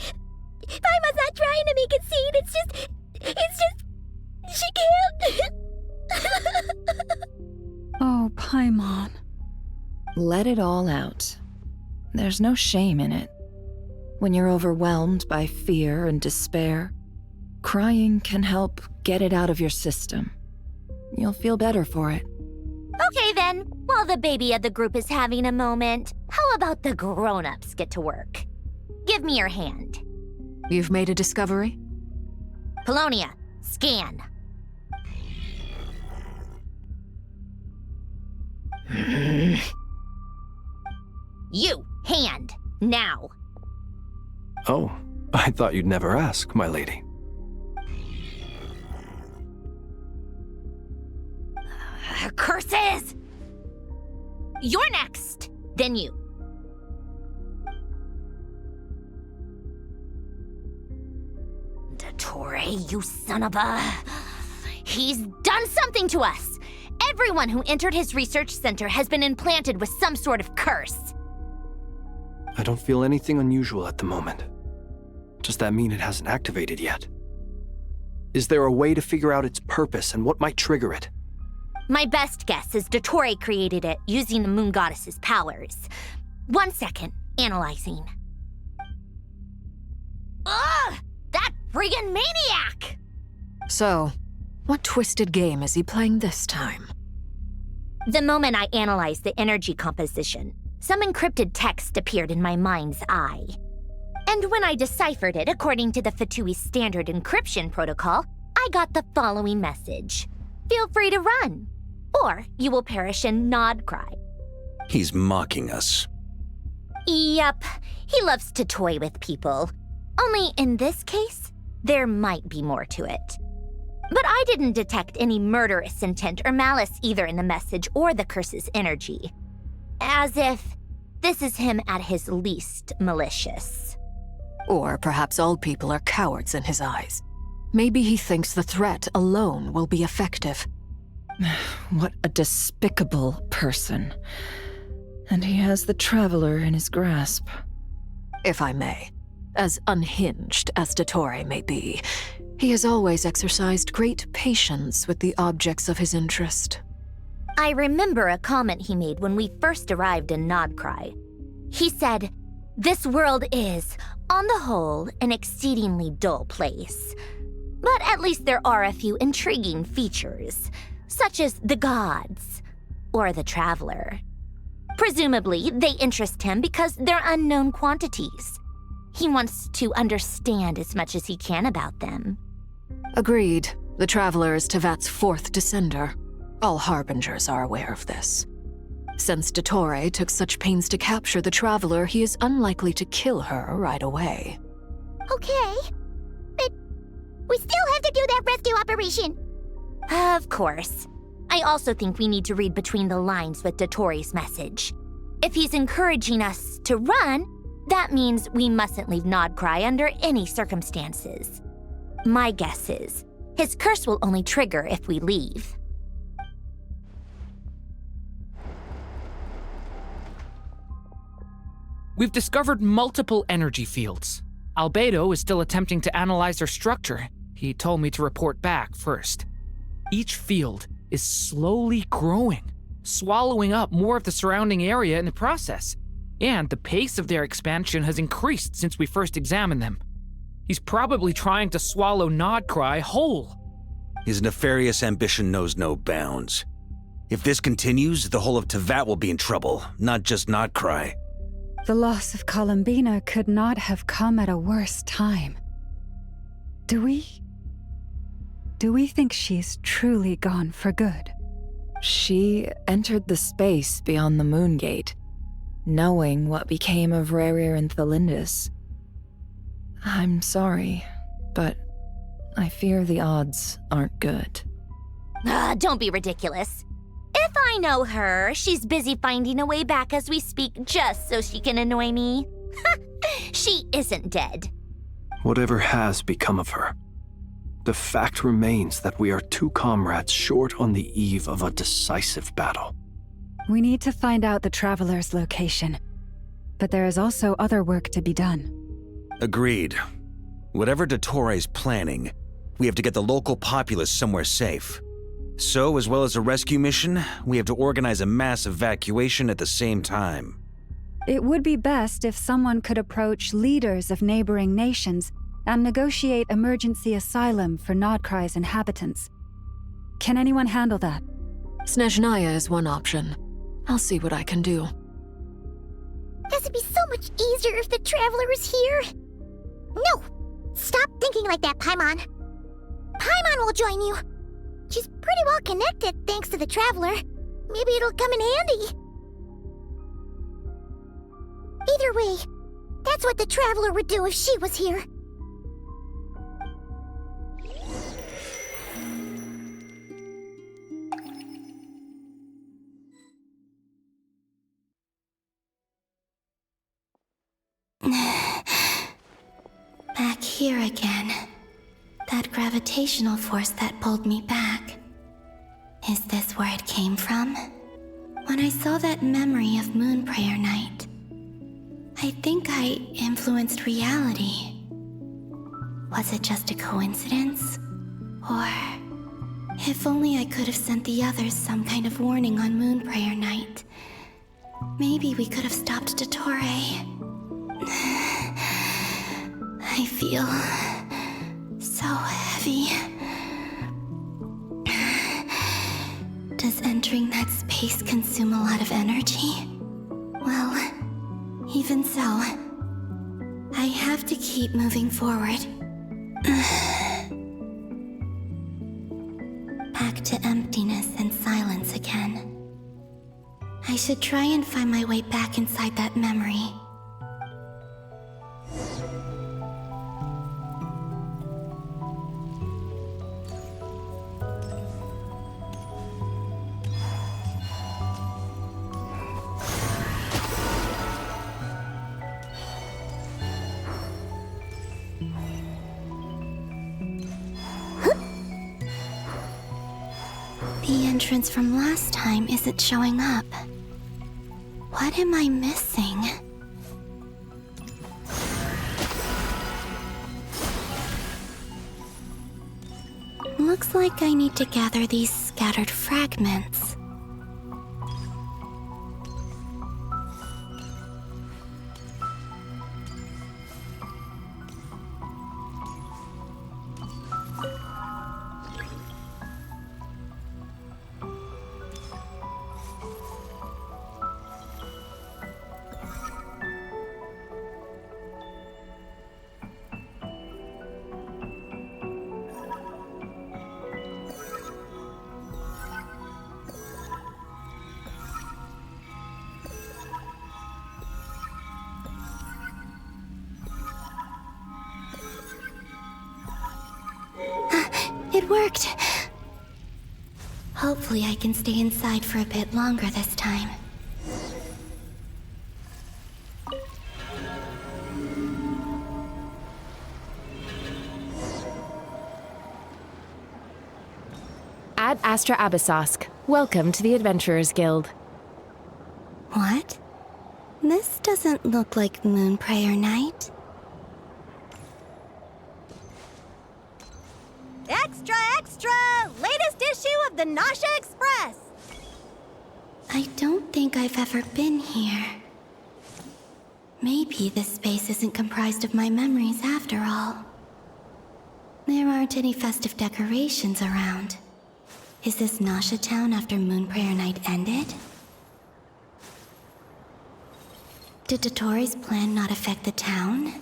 Speaker 15: Paimon's not trying to make a scene. It's just... She can't.
Speaker 1: Oh, Paimon.
Speaker 5: Let it all out. There's no shame in it. When you're overwhelmed by fear and despair, crying can help get it out of your system. You'll feel better for it.
Speaker 10: Okay then, while the baby of the group is having a moment, how about the grown-ups get to work? Give me your hand.
Speaker 16: You've made a discovery?
Speaker 10: Polonia, scan. You, hand, now.
Speaker 6: Oh, I thought you'd never ask, my lady.
Speaker 10: Curses! You're next, then you. Dottore, you son of a... He's done something to us! Everyone who entered his research center has been implanted with some sort of curse.
Speaker 6: I don't feel anything unusual at the moment. Does that mean it hasn't activated yet? Is there a way to figure out its purpose and what might trigger it?
Speaker 10: My best guess is Dottore created it using the Moon Goddess's powers. 1 second, analyzing. Ugh! That friggin' maniac!
Speaker 16: So, what twisted game is he playing this time?
Speaker 10: The moment I analyzed the energy composition, some encrypted text appeared in my mind's eye. And when I deciphered it according to the Fatui standard encryption protocol, I got the following message. Feel free to run, or you will perish in nod cry.
Speaker 17: He's mocking us.
Speaker 10: Yep, he loves to toy with people. Only in this case, there might be more to it. But I didn't detect any murderous intent or malice either in the message or the curse's energy. As if this is him at his least malicious.
Speaker 16: Or perhaps all people are cowards in his eyes. Maybe he thinks the threat alone will be effective.
Speaker 5: What a despicable person. And he has the Traveler in his grasp.
Speaker 16: If I may, as unhinged as Dottore may be, he has always exercised great patience with the objects of his interest.
Speaker 10: I remember a comment he made when we first arrived in Nodcry. He said, "This world is, on the whole, an exceedingly dull place. But at least there are a few intriguing features, such as the gods, or the Traveler. Presumably, they interest him because they're unknown quantities. He wants to understand as much as he can about them."
Speaker 16: Agreed. The Traveler is Tevat's fourth descender. All Harbingers are aware of this. Since Dottore took such pains to capture the Traveler, he is unlikely to kill her right away.
Speaker 15: Okay, but we still have to do that rescue operation.
Speaker 10: Of course. I also think we need to read between the lines with Dottore's message. If he's encouraging us to run, that means we mustn't leave Nodcry under any circumstances. My guess is, his curse will only trigger if we leave.
Speaker 18: We've discovered multiple energy fields. Albedo is still attempting to analyze their structure. He told me to report back first. Each field is slowly growing, swallowing up more of the surrounding area in the process. And the pace of their expansion has increased since we first examined them. He's probably trying to swallow Nodcry whole.
Speaker 17: His nefarious ambition knows no bounds. If this continues, the whole of Tevat will be in trouble, not just Nodcry.
Speaker 1: The loss of Columbina could not have come at a worse time. Do we think she's truly gone for good?
Speaker 5: She entered the space beyond the Moon Gate, knowing what became of Rerir and Thelindis. I'm sorry, but I fear the odds aren't good.
Speaker 10: Don't be ridiculous. If I know her, she's busy finding a way back as we speak just so she can annoy me. She isn't dead.
Speaker 6: Whatever has become of her, the fact remains that we are two comrades short on the eve of a decisive battle.
Speaker 1: We need to find out the Traveler's location, but there is also other work to be done.
Speaker 17: Agreed. Whatever Dottore is planning, we have to get the local populace somewhere safe. So, as well as a rescue mission, we have to organize a mass evacuation at the same time.
Speaker 1: It would be best if someone could approach leaders of neighboring nations and negotiate emergency asylum for Nodcry's inhabitants. Can anyone handle that?
Speaker 16: Snezhnaya is one option. I'll see what I can do.
Speaker 15: This would be so much easier if the Traveler was here. No! Stop thinking like that, Paimon. Paimon will join you. She's pretty well connected thanks to the Traveler. Maybe it'll come in handy. Either way, that's what the Traveler would do if she was here.
Speaker 19: Back here again. That gravitational force that pulled me back. Is this where it came from? When I saw that memory of Moon Prayer Night, I think I influenced reality. Was it just a coincidence? Or, if only I could have sent the others some kind of warning on Moon Prayer Night. Maybe we could have stopped Dottore. I feel so heavy. Does entering that space consume a lot of energy? Well, even so, I have to keep moving forward. Back to emptiness and silence again. I should try and find my way back inside that memory. The entrance from last time isn't showing up. What am I missing? Looks like I need to gather these scattered fragments. It worked! Hopefully I can stay inside for a bit longer this time.
Speaker 20: Ad Astra Abyssosque. Welcome to the Adventurers Guild.
Speaker 19: What? This doesn't look like Moon Prayer Night.
Speaker 21: Extra, extra! Latest issue of the Nasha Express!
Speaker 19: I don't think I've ever been here. Maybe this space isn't comprised of my memories after all. There aren't any festive decorations around. Is this Nasha Town after Moon Prayer Night ended? Did Dottoro's plan not affect the town?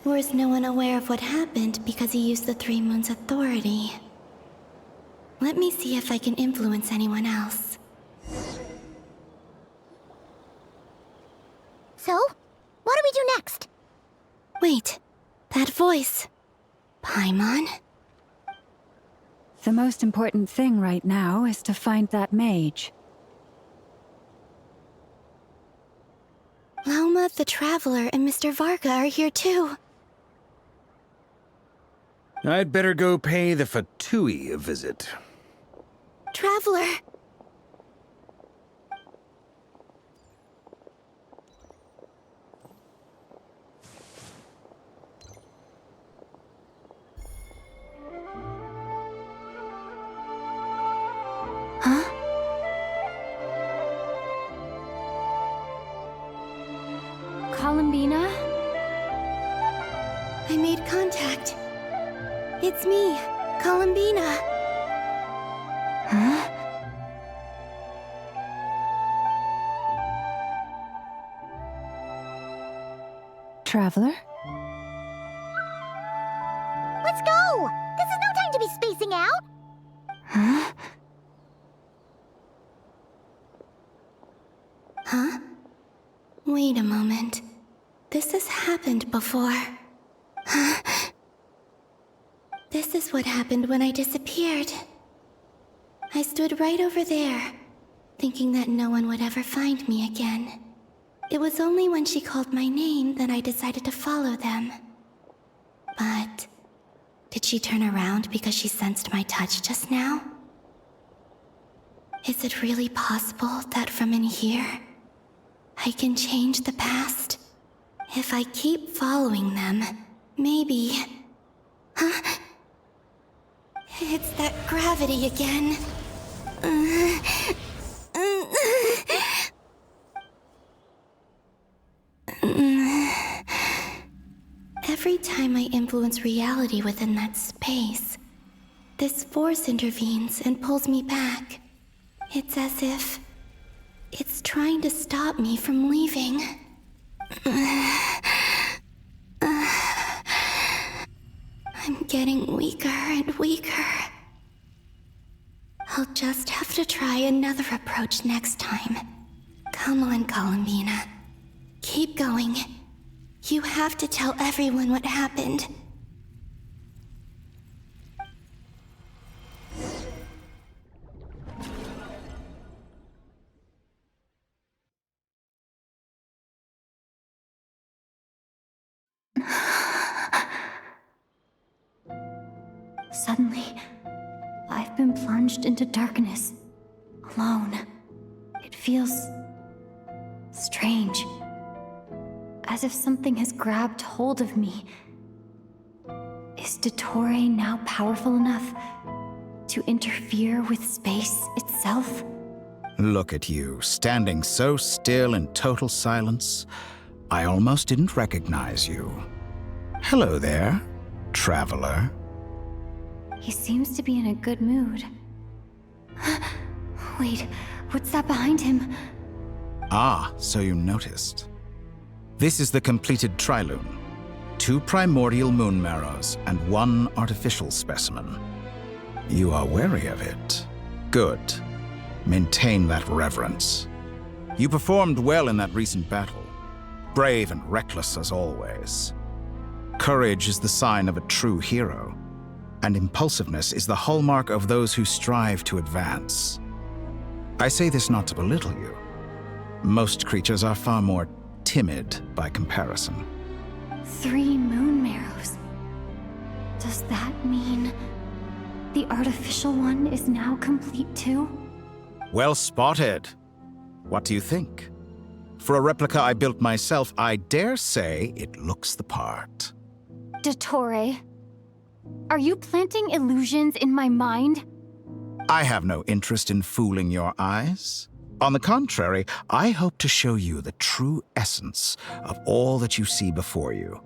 Speaker 19: Or is no one aware of what happened because he used the Three Moons' authority? Let me see if I can influence anyone else.
Speaker 15: So, what do we do next?
Speaker 19: Wait, that voice. Paimon?
Speaker 1: The most important thing right now is to find that mage.
Speaker 19: Lauma, the Traveler, and Mr. Varga are here too.
Speaker 17: I'd better go pay the Fatui a visit.
Speaker 19: Traveler! Huh?
Speaker 3: Columbina?
Speaker 19: I made contact. It's me, Columbina. Huh?
Speaker 1: Traveler?
Speaker 15: Let's go! This is no time to be spacing out!
Speaker 19: Huh? Huh? Wait a moment. This has happened before. Huh? This is what happened when I disappeared. I stood right over there, thinking that no one would ever find me again. It was only when she called my name that I decided to follow them. But did she turn around because she sensed my touch just now? Is it really possible that from in here, I can change the past? If I keep following them, maybe... Huh? It's that gravity again. Every time I influence reality within that space, this force intervenes and pulls me back. It's as if it's trying to stop me from leaving. I'm getting weaker and weaker. I'll just have to try another approach next time. Come on, Columbina. Keep going. You have to tell everyone what happened.
Speaker 3: Suddenly, I've been plunged into darkness, alone. It feels strange, as if something has grabbed hold of me. Is Dottore now powerful enough to interfere with space itself?
Speaker 9: Look at you, standing so still in total silence. I almost didn't recognize you. Hello there, traveler.
Speaker 3: He seems to be in a good mood. Wait, what's that behind him?
Speaker 9: Ah, so you noticed. This is the completed Trilune. 2 primordial moon marrows and 1 artificial specimen. You are wary of it. Good. Maintain that reverence. You performed well in that recent battle. Brave and reckless as always. Courage is the sign of a true hero, and impulsiveness is the hallmark of those who strive to advance. I say this not to belittle you. Most creatures are far more timid by comparison.
Speaker 3: 3 moon marrows. Does that mean the artificial one is now complete too?
Speaker 9: Well spotted. What do you think? For a replica I built myself, I dare say it looks the part.
Speaker 3: Dottore, are you planting illusions in my mind?
Speaker 9: I have no interest in fooling your eyes. On the contrary, I hope to show you the true essence of all that you see before you.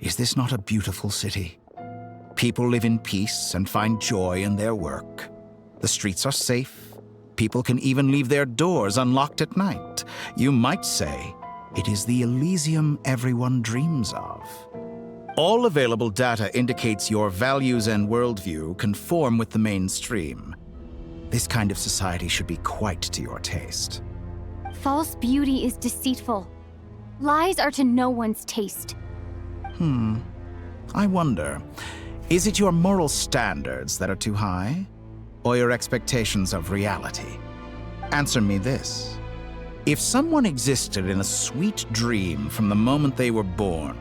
Speaker 9: Is this not a beautiful city? People live in peace and find joy in their work. The streets are safe. People can even leave their doors unlocked at night. You might say it is the Elysium everyone dreams of. All available data indicates your values and worldview conform with the mainstream. This kind of society should be quite to your taste.
Speaker 3: False beauty is deceitful. Lies are to no one's taste.
Speaker 9: I wonder, is it your moral standards that are too high? Or your expectations of reality? Answer me this. If someone existed in a sweet dream from the moment they were born,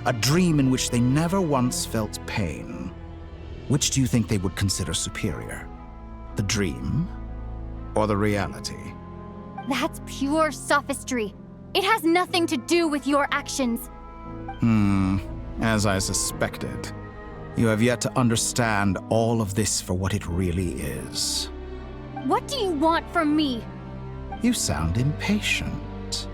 Speaker 9: a dream in which they never once felt pain, which do you think they would consider superior? The dream or the reality?
Speaker 3: That's pure sophistry. It has nothing to do with your actions.
Speaker 9: As I suspected. You have yet to understand all of this for what it really is.
Speaker 3: What do you want from me?
Speaker 9: You sound impatient.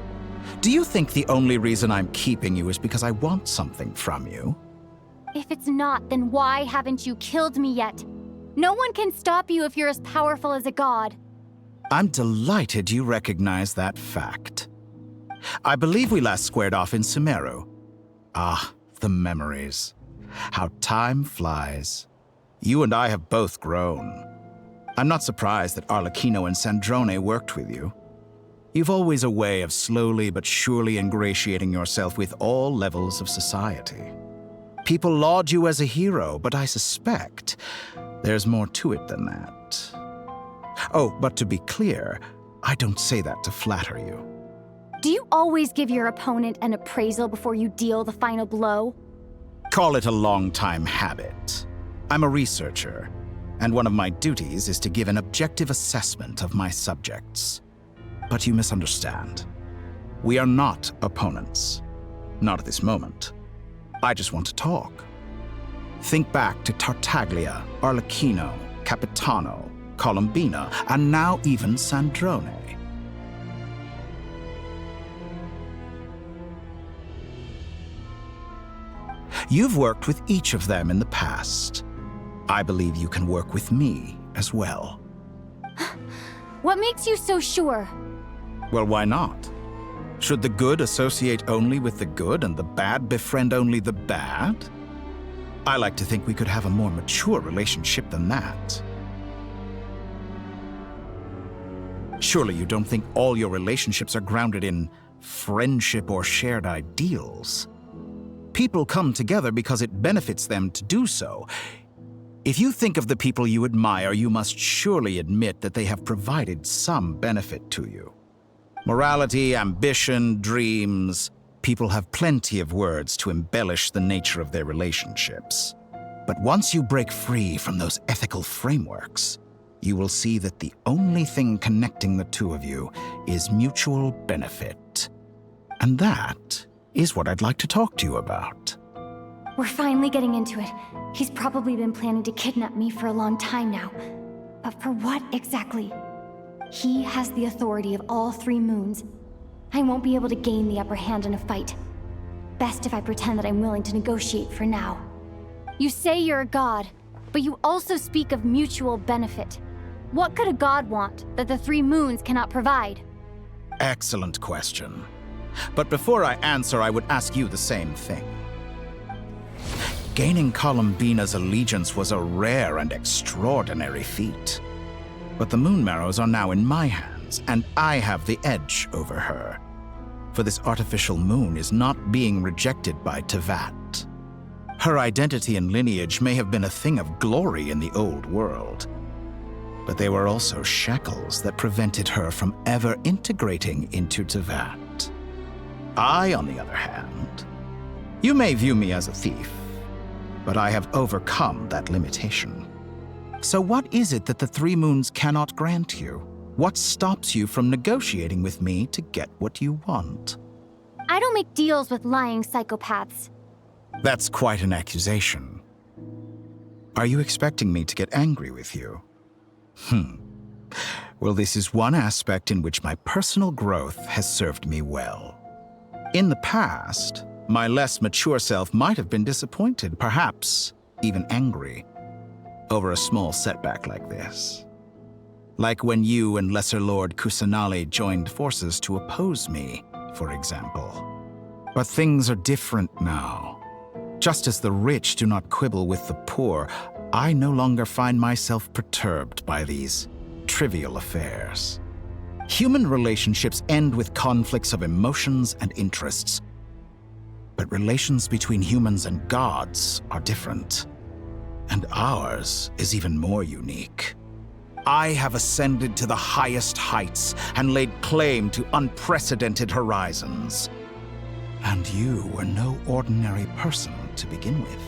Speaker 9: Do you think the only reason I'm keeping you is because I want something from you?
Speaker 3: If it's not, then why haven't you killed me yet? No one can stop you if you're as powerful as a god.
Speaker 9: I'm delighted you recognize that fact. I believe we last squared off in Sumeru. Ah, the memories. How time flies. You and I have both grown. I'm not surprised that Arlecchino and Sandrone worked with you. You've always a way of slowly but surely ingratiating yourself with all levels of society. People laud you as a hero, but I suspect there's more to it than that. Oh, but to be clear, I don't say that to flatter you.
Speaker 3: Do you always give your opponent an appraisal before you deal the final blow?
Speaker 9: Call it a long-time habit. I'm a researcher, and one of my duties is to give an objective assessment of my subjects. But you misunderstand. We are not opponents. Not at this moment. I just want to talk. Think back to Tartaglia, Arlecchino, Capitano, Colombina, and now even Sandrone. You've worked with each of them in the past. I believe you can work with me as well.
Speaker 3: What makes you so sure?
Speaker 9: Well, why not? Should the good associate only with the good and the bad befriend only the bad? I like to think we could have a more mature relationship than that. Surely you don't think all your relationships are grounded in friendship or shared ideals? People come together because it benefits them to do so. If you think of the people you admire, you must surely admit that they have provided some benefit to you. Morality, ambition, dreams. People have plenty of words to embellish the nature of their relationships. But once you break free from those ethical frameworks, you will see that the only thing connecting the two of you is mutual benefit. And that is what I'd like to talk to you about.
Speaker 3: We're finally getting into it. He's probably been planning to kidnap me for a long time now. But for what exactly? He has the authority of all 3 moons. I won't be able to gain the upper hand in a fight. Best if I pretend that I'm willing to negotiate for now. You say you're a god, but you also speak of mutual benefit. What could a god want that the 3 moons cannot provide?
Speaker 9: Excellent question. But before I answer, I would ask you the same thing. Gaining Colombina's allegiance was a rare and extraordinary feat. But the Moon Marrows are now in my hands, and I have the edge over her. For this artificial moon is not being rejected by Tevat. Her identity and lineage may have been a thing of glory in the old world, but they were also shackles that prevented her from ever integrating into Tevat. I, on the other hand, you may view me as a thief, but I have overcome that limitation. So what is it that the 3 moons cannot grant you? What stops you from negotiating with me to get what you want?
Speaker 3: I don't make deals with lying psychopaths.
Speaker 9: That's quite an accusation. Are you expecting me to get angry with you? Well, this is one aspect in which my personal growth has served me well. In the past, My less mature self might have been disappointed, perhaps even angry, over a small setback like this. Like when you and Lesser Lord Kusanali joined forces to oppose me, for example. But things are different now. Just as the rich do not quibble with the poor, I no longer find myself perturbed by these trivial affairs. Human relationships end with conflicts of emotions and interests. But relations between humans and gods are different. And ours is even more unique. I have ascended to the highest heights and laid claim to unprecedented horizons. And you were no ordinary person to begin with.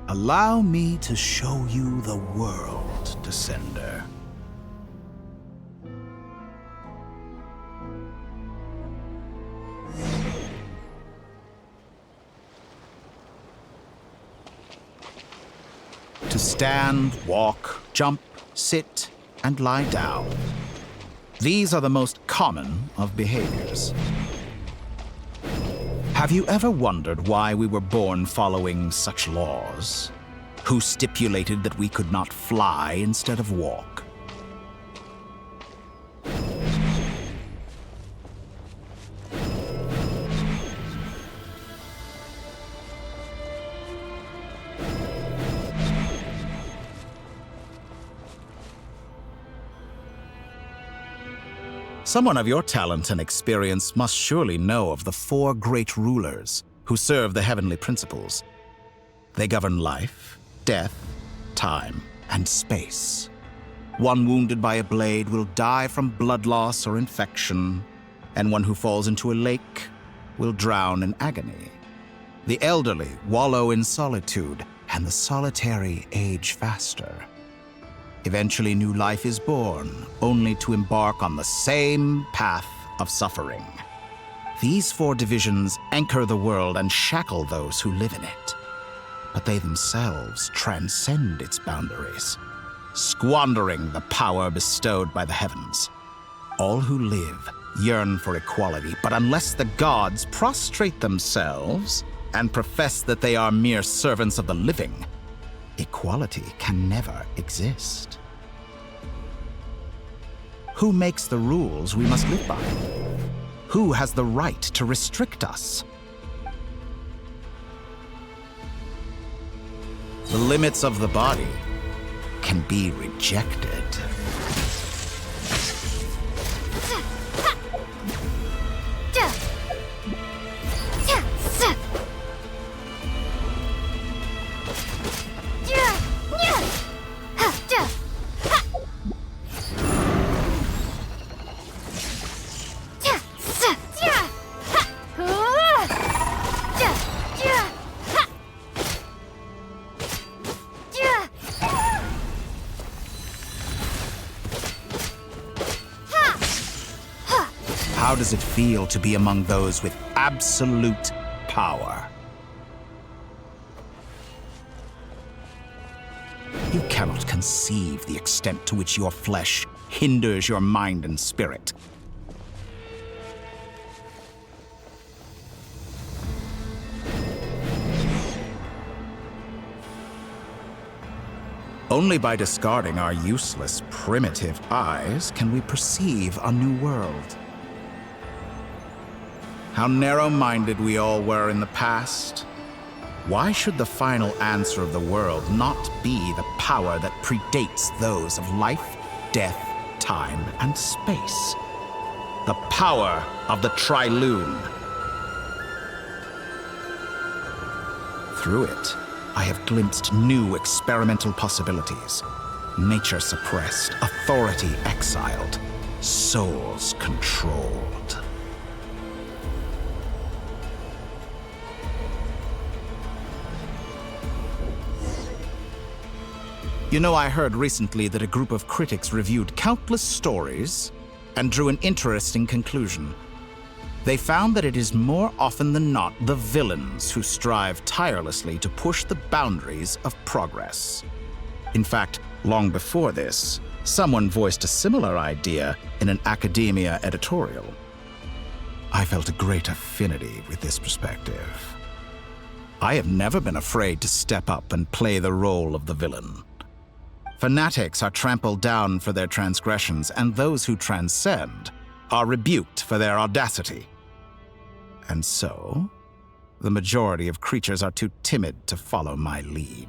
Speaker 9: Allow me to show you the world, Descender. To stand, walk, jump, sit, and lie down. These are the most common of behaviors. Have you ever wondered why we were born following such laws? Who stipulated that we could not fly instead of walk? Someone of your talent and experience must surely know of the 4 great rulers who serve the heavenly principles. They govern life, death, time, and space. One wounded by a blade will die from blood loss or infection, and one who falls into a lake will drown in agony. The elderly wallow in solitude, and the solitary age faster. Eventually, new life is born, only to embark on the same path of suffering. These 4 divisions anchor the world and shackle those who live in it. But they themselves transcend its boundaries, squandering the power bestowed by the heavens. All who live yearn for equality, but unless the gods prostrate themselves and profess that they are mere servants of the living, equality can never exist. Who makes the rules we must live by? Who has the right to restrict us? The limits of the body can be rejected. How does it feel to be among those with absolute power? You cannot conceive the extent to which your flesh hinders your mind and spirit. Only by discarding our useless, primitive eyes can we perceive a new world. How narrow-minded we all were in the past. Why should the final answer of the world not be the power that predates those of life, death, time, and space? The power of the Triloon. Through it, I have glimpsed new experimental possibilities. Nature suppressed, authority exiled, souls controlled. You know, I heard recently that a group of critics reviewed countless stories and drew an interesting conclusion. They found that it is more often than not the villains who strive tirelessly to push the boundaries of progress. In fact, long before this, Someone voiced a similar idea in an academia editorial. I felt a great affinity with this perspective. I have never been afraid to step up and play the role of the villain. Fanatics are trampled down for their transgressions, and those who transcend are rebuked for their audacity. And so, the majority of creatures are too timid to follow my lead.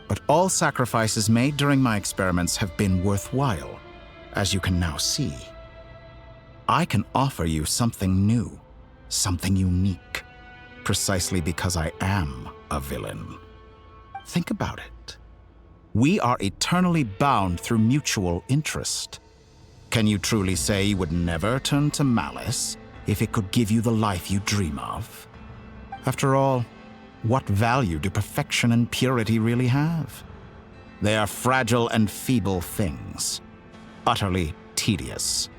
Speaker 9: But all sacrifices made during my experiments have been worthwhile, as you can now see. I can offer you something new, something unique, precisely because I am a villain. Think about it. We are eternally bound through mutual interest. Can you truly say you would never turn to malice if it could give you the life you dream of? After all, what value do perfection and purity really have? They are fragile and feeble things, utterly tedious.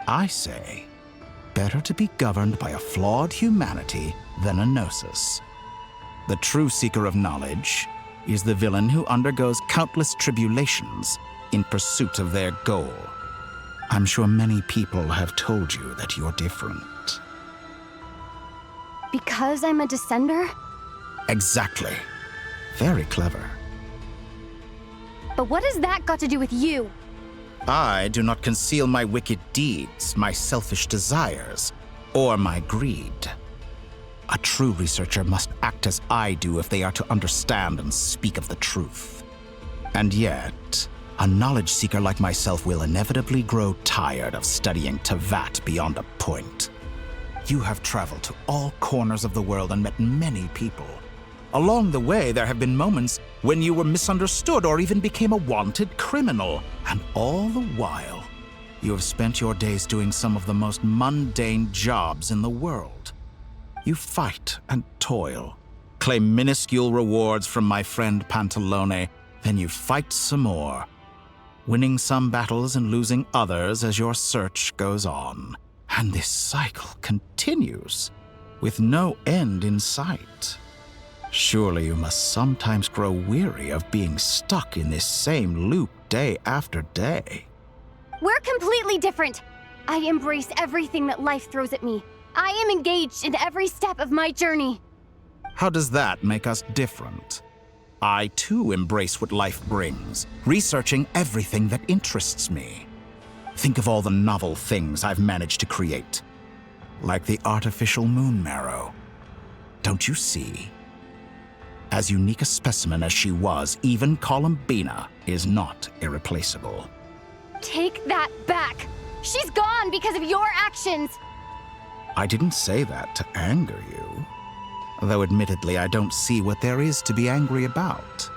Speaker 9: I say, better to be governed by a flawed humanity than a gnosis. The true seeker of knowledge is the villain who undergoes countless tribulations in pursuit of their goal. I'm sure many people have told you that you're different.
Speaker 3: Because I'm a descender?
Speaker 9: Exactly. Very clever.
Speaker 3: But what has that got to do with you?
Speaker 9: I do not conceal my wicked deeds, my selfish desires, or my greed. A true researcher must act as I do if they are to understand and speak of the truth. And yet, a knowledge seeker like myself will inevitably grow tired of studying Tevat beyond a point. You have traveled to all corners of the world and met many people. Along the way, there have been moments when you were misunderstood or even became a wanted criminal. And all the while, you have spent your days doing some of the most mundane jobs in the world. You fight and toil, claim minuscule rewards from my friend Pantalone, then you fight some more, winning some battles and losing others as your search goes on. And this cycle continues, with no end in sight. Surely you must sometimes grow weary of being stuck in this same loop day after day.
Speaker 3: We're completely different. I embrace everything that life throws at me. I am engaged in every step of my journey.
Speaker 9: How does that make us different? I too embrace what life brings, researching everything that interests me. Think of all the novel things I've managed to create, like the artificial moon marrow. Don't you see? As unique a specimen as she was, even Columbina is not irreplaceable.
Speaker 3: Take that back. She's gone because of your actions.
Speaker 9: I didn't say that to anger you, though admittedly I don't see what there is to be angry about.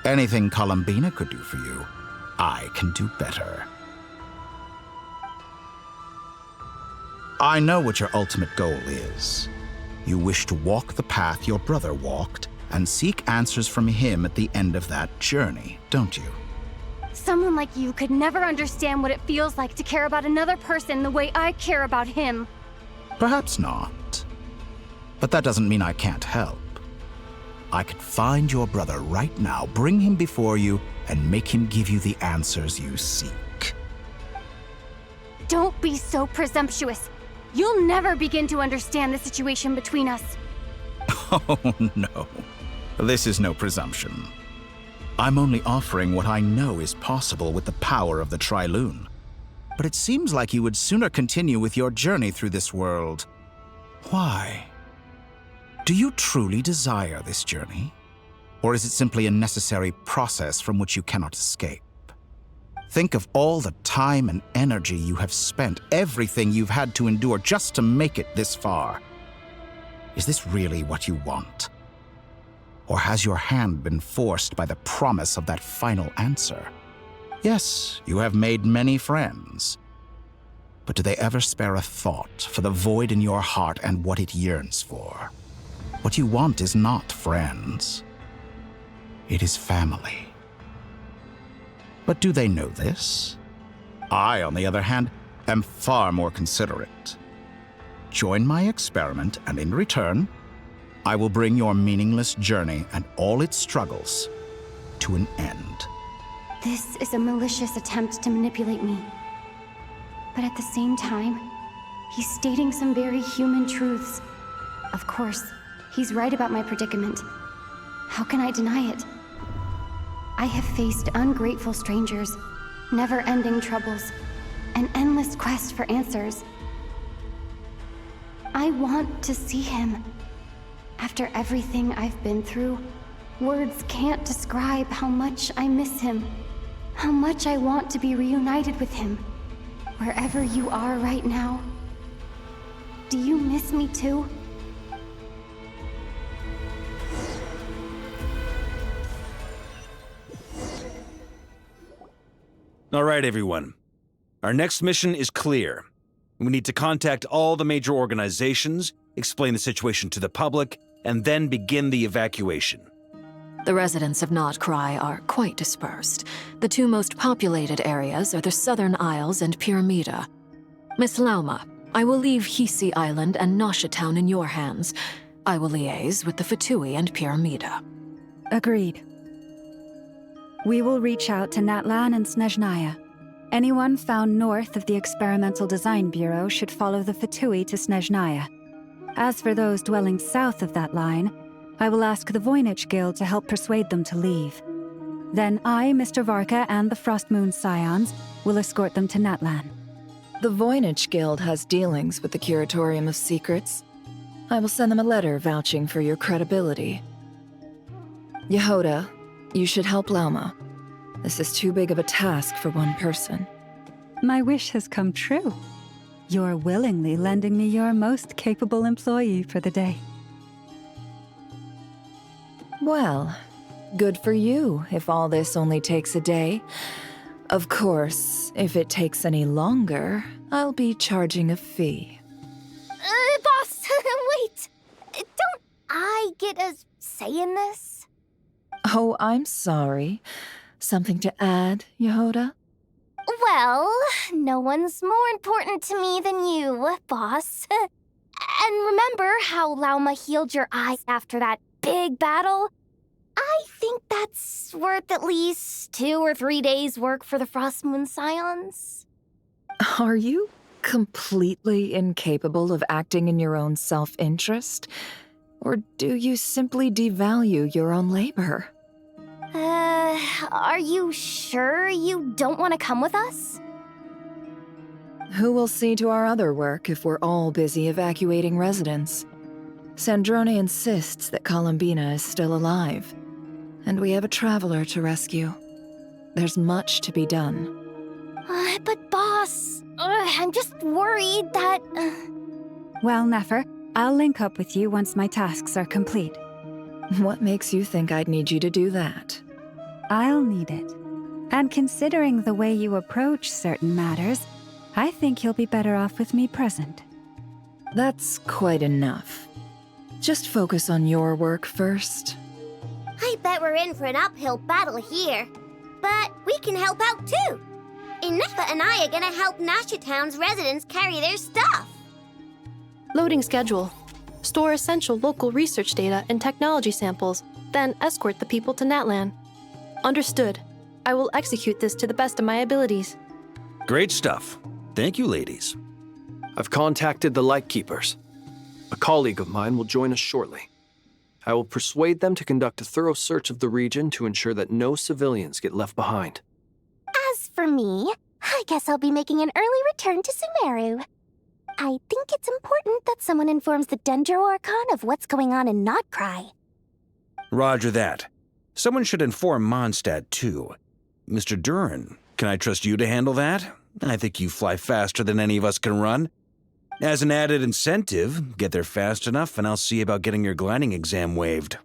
Speaker 9: Anything Columbina could do for you, I can do better. I know what your ultimate goal is. You wish to walk the path your brother walked and seek answers from him at the end of that journey, don't you?
Speaker 3: Someone like you could never understand what it feels like to care about another person the way I care about him.
Speaker 9: Perhaps not. But that doesn't mean I can't help. I could find your brother right now, bring him before you, and make him give you the answers you seek.
Speaker 3: Don't be so presumptuous. You'll never begin to understand the situation between us.
Speaker 9: Oh, no. This is no presumption. I'm only offering what I know is possible with the power of the Trilune. But it seems like you would sooner continue with your journey through this world. Why? Do you truly desire this journey? Or is it simply a necessary process from which you cannot escape? Think of all the time and energy you have spent, everything you've had to endure just to make it this far. Is this really what you want? Or has your hand been forced by the promise of that final answer? Yes, you have made many friends. But do they ever spare a thought for the void in your heart and what it yearns for? What you want is not friends. It is family. But do they know this? I, on the other hand, am far more considerate. Join my experiment, and in return, I will bring your meaningless journey and all its struggles to an end.
Speaker 3: This is a malicious attempt to manipulate me. But at the same time, he's stating some very human truths. Of course, he's right about my predicament. How can I deny it? I have faced ungrateful strangers, never-ending troubles, an endless quest for answers. I want to see him. After everything I've been through, words can't describe how much I miss him, how much I want to be reunited with him. Wherever you are right now, do you miss me too?
Speaker 17: All right, everyone. Our next mission is clear. We need to contact all the major organizations, explain the situation to the public, and then begin the evacuation.
Speaker 16: The residents of Notcry are quite dispersed. The two most populated areas are the Southern Isles and Pyramida. Miss Lauma, I will leave Hisi Island and Nasha Town in your hands. I will liaise with the Fatui and Pyramida.
Speaker 1: Agreed. We will reach out to Natlan and Snezhnaya. Anyone found north of the Experimental Design Bureau should follow the Fatui to Snezhnaya. As for those dwelling south of that line, I will ask the Voynich Guild to help persuade them to leave. Then I, Mr. Varka, and the Frostmoon Scions will escort them to Natlan.
Speaker 5: The Voynich Guild has dealings with the Curatorium of Secrets. I will send them a letter vouching for your credibility. Yehoda, you should help Lauma. This is too big of a task for one person.
Speaker 1: My wish has come true. You're willingly lending me your most capable employee for the day.
Speaker 5: Well, good for you if all this only takes a day. Of course, if it takes any longer, I'll be charging a fee.
Speaker 21: Boss, wait! Don't I get a say in this?
Speaker 5: Oh, I'm sorry. Something to add, Yehoda?
Speaker 21: Well, no one's more important to me than you, boss. And remember how Lauma healed your eyes after that big battle? I think that's worth at least 2 or 3 days' work for the Frostmoon Scions.
Speaker 5: Are you completely incapable of acting in your own self-interest? Or do you simply devalue your own labor?
Speaker 21: Are you sure you don't want to come with us?
Speaker 5: Who will see to our other work if we're all busy evacuating residents? Sandrone insists that Columbina is still alive, and we have a traveler to rescue. There's much to be done.
Speaker 21: But boss, I'm just worried that...
Speaker 1: Well, Nefer, I'll link up with you once my tasks are complete.
Speaker 5: What makes you think I'd need you to do that?
Speaker 1: I'll need it. And considering the way you approach certain matters, I think you'll be better off with me present.
Speaker 5: That's quite enough. Just focus on your work first.
Speaker 21: I bet we're in for an uphill battle here. But we can help out too. Inefa and I are gonna help Nasha Town's residents carry their stuff.
Speaker 2: Loading schedule. Store essential local research data and technology samples, then escort the people to Natlan. Understood. I will execute this to the best of my abilities.
Speaker 17: Great stuff. Thank you, ladies.
Speaker 6: I've contacted the Lightkeepers. A colleague of mine will join us shortly. I will persuade them to conduct a thorough search of the region to ensure that no civilians get left behind.
Speaker 21: As for me, I guess I'll be making an early return to Sumeru. I think it's important that someone informs the Dendro Archon of what's going on in Notcry.
Speaker 17: Roger that. Someone should inform Mondstadt, too. Mr. Duran, can I trust you to handle that? I think you fly faster than any of us can run. As an added incentive, get there fast enough and I'll see about getting your gliding exam waived.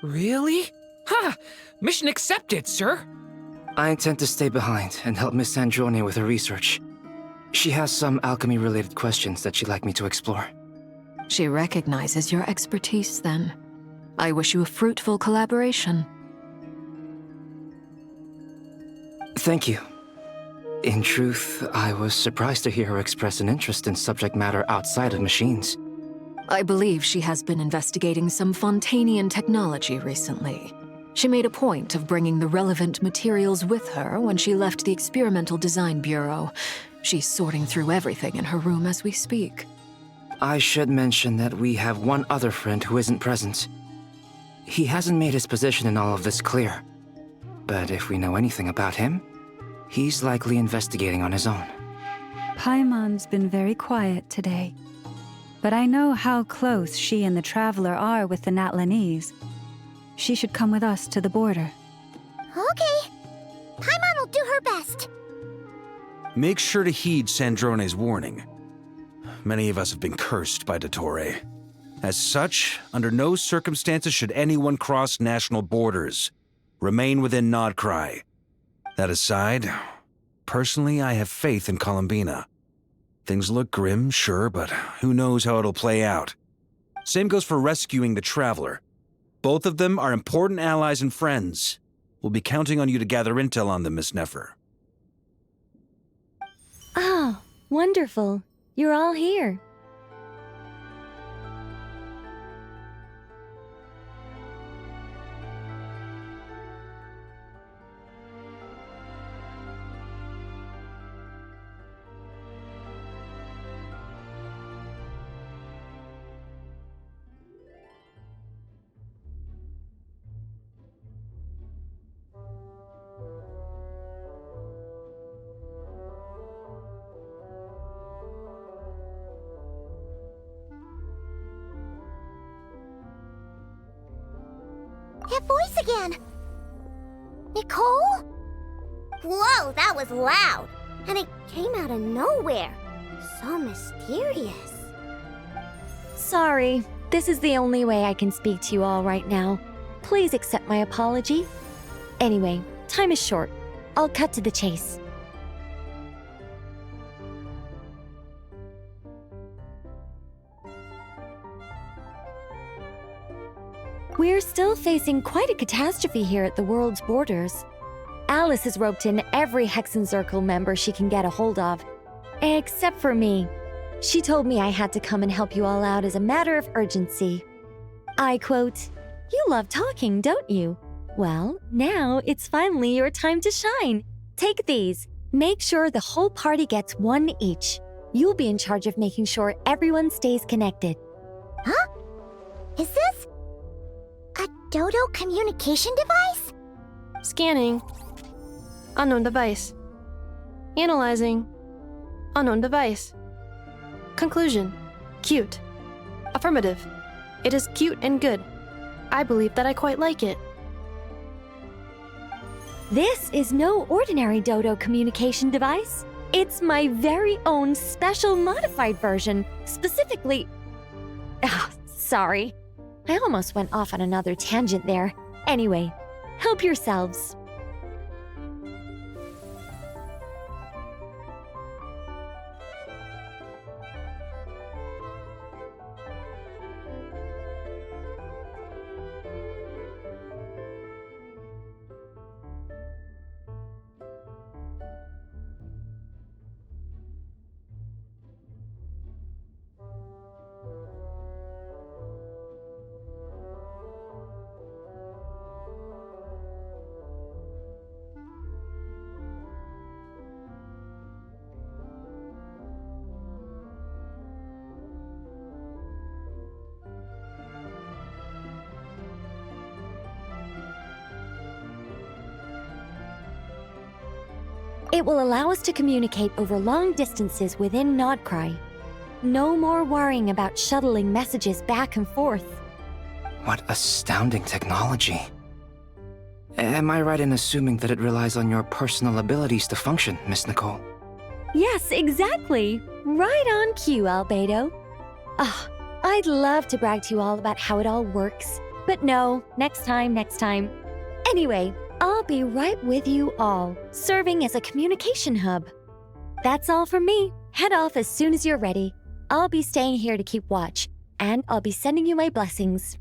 Speaker 18: Really? Ha! Mission accepted, sir.
Speaker 22: I intend to stay behind and help Miss Sandrone with her research. She has some alchemy-related questions that she'd like me to explore.
Speaker 16: She recognizes your expertise, then. I wish you a fruitful collaboration.
Speaker 22: Thank you. In truth, I was surprised to hear her express an interest in subject matter outside of machines.
Speaker 16: I believe she has been investigating some Fontanian technology recently. She made a point of bringing the relevant materials with her when she left the Experimental Design Bureau. She's sorting through everything in her room as we speak.
Speaker 22: I should mention that we have one other friend who isn't present. He hasn't made his position in all of this clear. But if we know anything about him, he's likely investigating on his own.
Speaker 1: Paimon's been very quiet today. But I know how close she and the Traveler are with the Natlanese. She should come with us to the border.
Speaker 15: Okay. Paimon will do her best.
Speaker 17: Make sure to heed Sandrone's warning. Many of us have been cursed by Dottore. As such, under no circumstances should anyone cross national borders. Remain within Nodcry. That aside, personally, I have faith in Columbina. Things look grim, sure, but who knows how it'll play out. Same goes for rescuing the Traveler. Both of them are important allies and friends. We'll be counting on you to gather intel on them, Miss Nefer.
Speaker 7: Oh, wonderful. You're all here.
Speaker 15: That voice again! Nicole? Whoa, that was loud! And it came out of nowhere. So mysterious.
Speaker 7: Sorry, this is the only way I can speak to you all right now. Please accept my apology. Anyway, time is short. I'll cut to the chase. We're still facing quite a catastrophe here at the world's borders. Alice has roped in every Hexencircle member she can get a hold of. Except for me. She told me I had to come and help you all out as a matter of urgency. I quote, "You love talking, don't you? Well, now it's finally your time to shine. Take these. Make sure the whole party gets one each. You'll be in charge of making sure everyone stays connected."
Speaker 15: Huh? Is this a Dodo communication device?
Speaker 2: Scanning. Unknown device. Analyzing. Unknown device. Conclusion. Cute. Affirmative. It is cute and good. I believe that I quite like it.
Speaker 7: This is no ordinary Dodo communication device. It's my very own special modified version, specifically... sorry. I almost went off on another tangent there. Anyway, help yourselves. It will allow us to communicate over long distances within Nodcry. No more worrying about shuttling messages back and forth.
Speaker 22: What astounding technology. Am I right in assuming that it relies on your personal abilities to function, Miss Nicole?
Speaker 7: Yes, exactly. Right on cue, Albedo. I'd love to brag to you all about how it all works. But no, next time. Anyway, I'll be right with you all, serving as a communication hub. That's all from me. Head off as soon as you're ready. I'll be staying here to keep watch, and I'll be sending you my blessings.